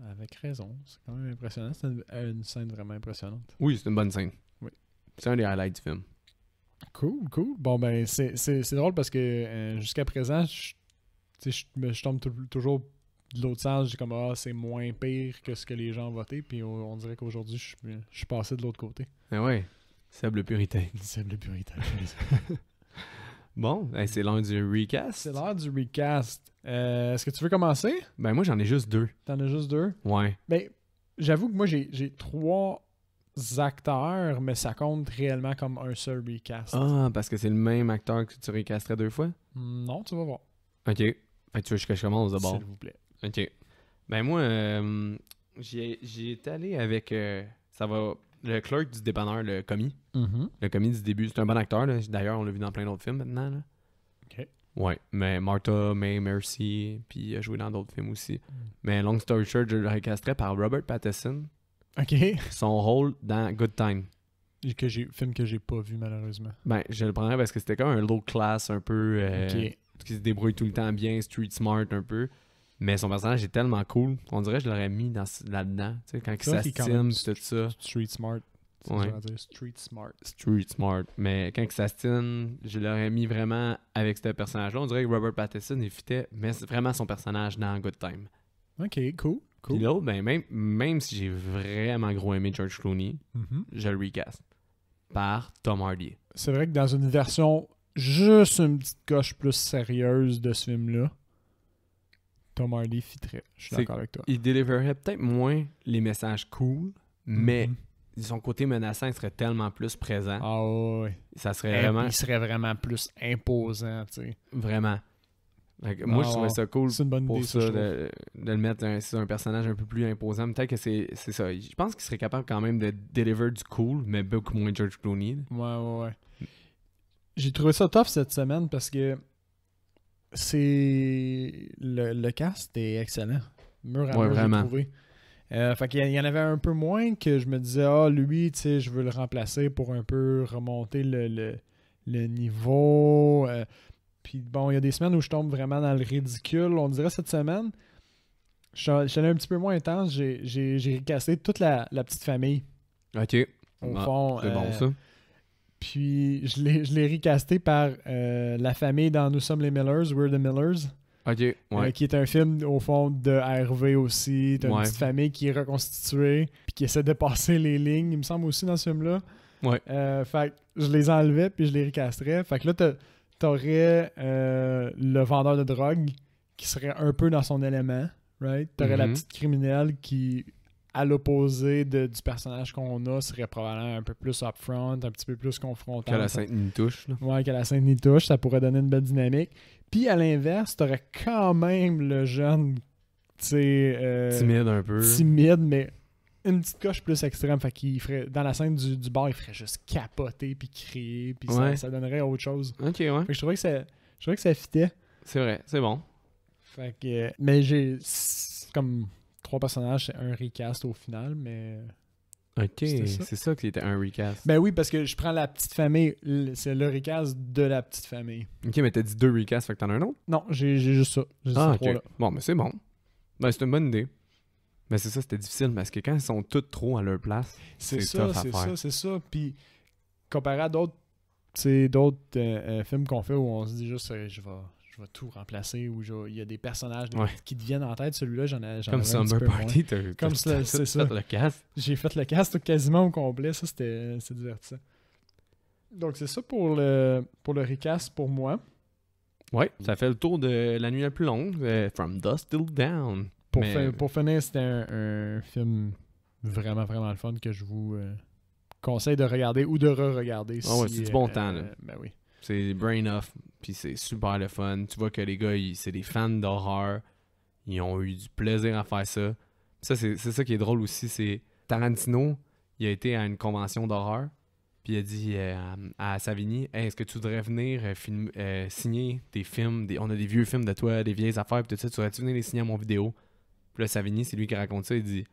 avec raison. C'est quand même impressionnant. C'est une scène vraiment impressionnante. Oui, c'est une bonne scène. Oui. C'est un des highlights du film. Cool. Bon, ben, c'est drôle parce que jusqu'à présent, je tombe toujours de l'autre sens. J'ai comme, c'est moins pire que ce que les gens ont voté. Puis on dirait qu'aujourd'hui, je suis passé de l'autre côté. Ah ouais. Seb le puritain. Seb le puritain. Bon, c'est l'heure du recast. C'est l'heure du recast. Est-ce que tu veux commencer? Ben moi, j'en ai juste 2. T'en as juste 2? Ouais. Ben, j'avoue que moi, j'ai 3 acteurs, mais ça compte réellement comme un seul recast. Ah, parce que c'est le même acteur que tu recasterais 2 fois? Non, tu vas voir. OK. Fait que tu veux que je commence d'abord? S'il vous plaît. OK. Ben moi, j'y étais allé avec... ça va... Le clerk du dépanneur, le commis. Mm-hmm. Le commis du début. C'est un bon acteur, là. D'ailleurs, on l'a vu dans plein d'autres films maintenant, là. OK. Ouais, mais Martha, May, Mercy, puis il a joué dans d'autres films aussi. Mais long story short, je le recasterais par Robert Pattinson. OK. Son rôle dans Good Time. Film que j'ai pas vu, malheureusement. Ben, je le prendrais parce que c'était comme un low class un peu... OK. qui se débrouille tout le temps bien, street smart un peu. Mais son personnage est tellement cool. On dirait que je l'aurais mis là-dedans. Tu sais, quand il s'astime, tout ça. Street smart. Ouais. Dire street smart. Street smart. Mais quand il s'astime, je l'aurais mis vraiment avec ce personnage-là. On dirait que Robert Pattinson, il fitait, mais c'est vraiment son personnage dans Good Time. OK, cool. Puis l'autre, ben, même si j'ai vraiment gros aimé George Clooney, je le recast par Tom Hardy. C'est vrai que dans une version juste une petite coche plus sérieuse de ce film-là, Tom Hardy fitterait. Je suis d'accord avec toi. Il délivrerait peut-être moins les messages cool, mais son côté menaçant il serait tellement plus présent. Ah ouais. Ça serait vraiment... Il serait vraiment plus imposant, tu sais. Vraiment. Moi, je trouvais ça cool c'est une bonne pour idée, ça, de le mettre sur un personnage un peu plus imposant. Peut-être que c'est ça. Je pense qu'il serait capable quand même de deliver du cool, mais beaucoup moins George Clooney. Ouais. J'ai trouvé ça tough cette semaine parce que le cast est excellent. Mur à mur, vraiment. j'ai trouvé. Fait qu'il y en avait un peu moins que je me disais, lui, tu sais, je veux le remplacer pour un peu remonter le niveau. Puis bon, il y a des semaines où je tombe vraiment dans le ridicule. On dirait cette semaine, je suis allé un petit peu moins intense. J'ai recassé toute la petite famille. OK. Au fond. C'est bon, ça. Puis je l'ai recasté par la famille dans Nous sommes les Millers, We're the Millers. OK, ouais. Qui est un film, au fond, de Hervé aussi. T'as une petite famille qui est reconstituée puis qui essaie de passer les lignes, il me semble aussi, dans ce film-là. Ouais. Fait que je les enlevais puis je les recasterais. Fait que là, t'aurais le vendeur de drogue qui serait un peu dans son élément, right? T'aurais la petite criminelle qui, à l'opposé du personnage qu'on a, serait probablement un peu plus upfront, un petit peu plus confrontant. Qu'à la Sainte-Nitouche, là. Ouais, qu'à la Sainte-Nitouche, ça pourrait donner une belle dynamique. Puis à l'inverse, t'aurais quand même le jeune, tu sais... timide un peu. Timide, mais une petite coche plus extrême. Fait qu'il ferait, dans la scène du bar, il ferait juste capoter puis crier, puis ça donnerait autre chose. Ok, ouais. Fait que je trouvais que ça fitait. C'est vrai, c'est bon. Fait que, mais j'ai comme 3 personnages, c'est un recast au final, mais... Ok, c'est ça qui était un recast. Ben oui, parce que je prends la petite famille, c'est le recast de la petite famille. Ok, mais t'as dit 2 recasts, fait que t'en as un autre? Non, j'ai juste ça. J'ai ces 3 là. Bon, mais c'est bon. Ben, c'est une bonne idée. Mais c'est ça, c'était difficile parce que quand ils sont tous trop à leur place, c'est tough à faire. C'est ça. Puis comparé à d'autres films qu'on fait où on se dit juste je vais tout remplacer, où il y a des personnages qui te viennent en tête, celui-là, j'en comme Summer Party, comme c'est ça. Fait le cast. J'ai fait le cast quasiment au complet, ça c'est divertissant. Donc c'est ça pour le recast pour moi. Ouais, ça fait le tour de La nuit la plus longue, From Dusk Till Dawn. Pour finir, c'était un film vraiment, vraiment le fun que je vous conseille de regarder ou de re-regarder. Ah ouais, c'est du bon temps, là. Ben oui. C'est brain off, puis c'est super le fun. Tu vois que les gars, c'est des fans d'horreur. Ils ont eu du plaisir à faire ça. Ça, c'est ça qui est drôle aussi, c'est Tarantino, il a été à une convention d'horreur, puis il a dit à Savini, hey, est-ce que tu voudrais venir signer tes films, on a des vieux films de toi, des vieilles affaires, puis tout ça, tu voudrais-tu venir les signer à mon vidéo? Puis là, Savini, c'est lui qui raconte ça, il dit, tu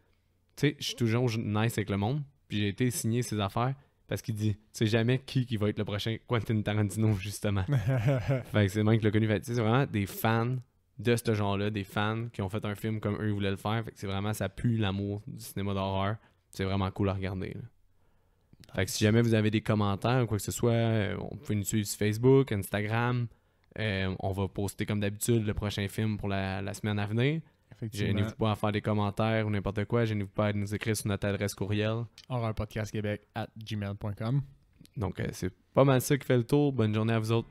sais, je suis toujours nice avec le monde, puis j'ai été signer ses affaires, parce qu'il dit, tu sais jamais qui va être le prochain Quentin Tarantino, justement. Fait que c'est le même qui l'a connu. Fait, c'est vraiment des fans de ce genre-là, des fans qui ont fait un film comme eux voulaient le faire. Fait que c'est vraiment, ça pue l'amour du cinéma d'horreur. C'est vraiment cool à regarder. Là. Fait que si jamais vous avez des commentaires ou quoi que ce soit, on peut nous suivre sur Facebook, Instagram. On va poster comme d'habitude le prochain film pour la semaine à venir. Gênez-vous pas à faire des commentaires ou n'importe quoi. Gênez-vous pas à nous écrire sur notre adresse courriel. horrorpodcastquebec@gmail.com. Donc, c'est pas mal ça qui fait le tour. Bonne journée à vous autres.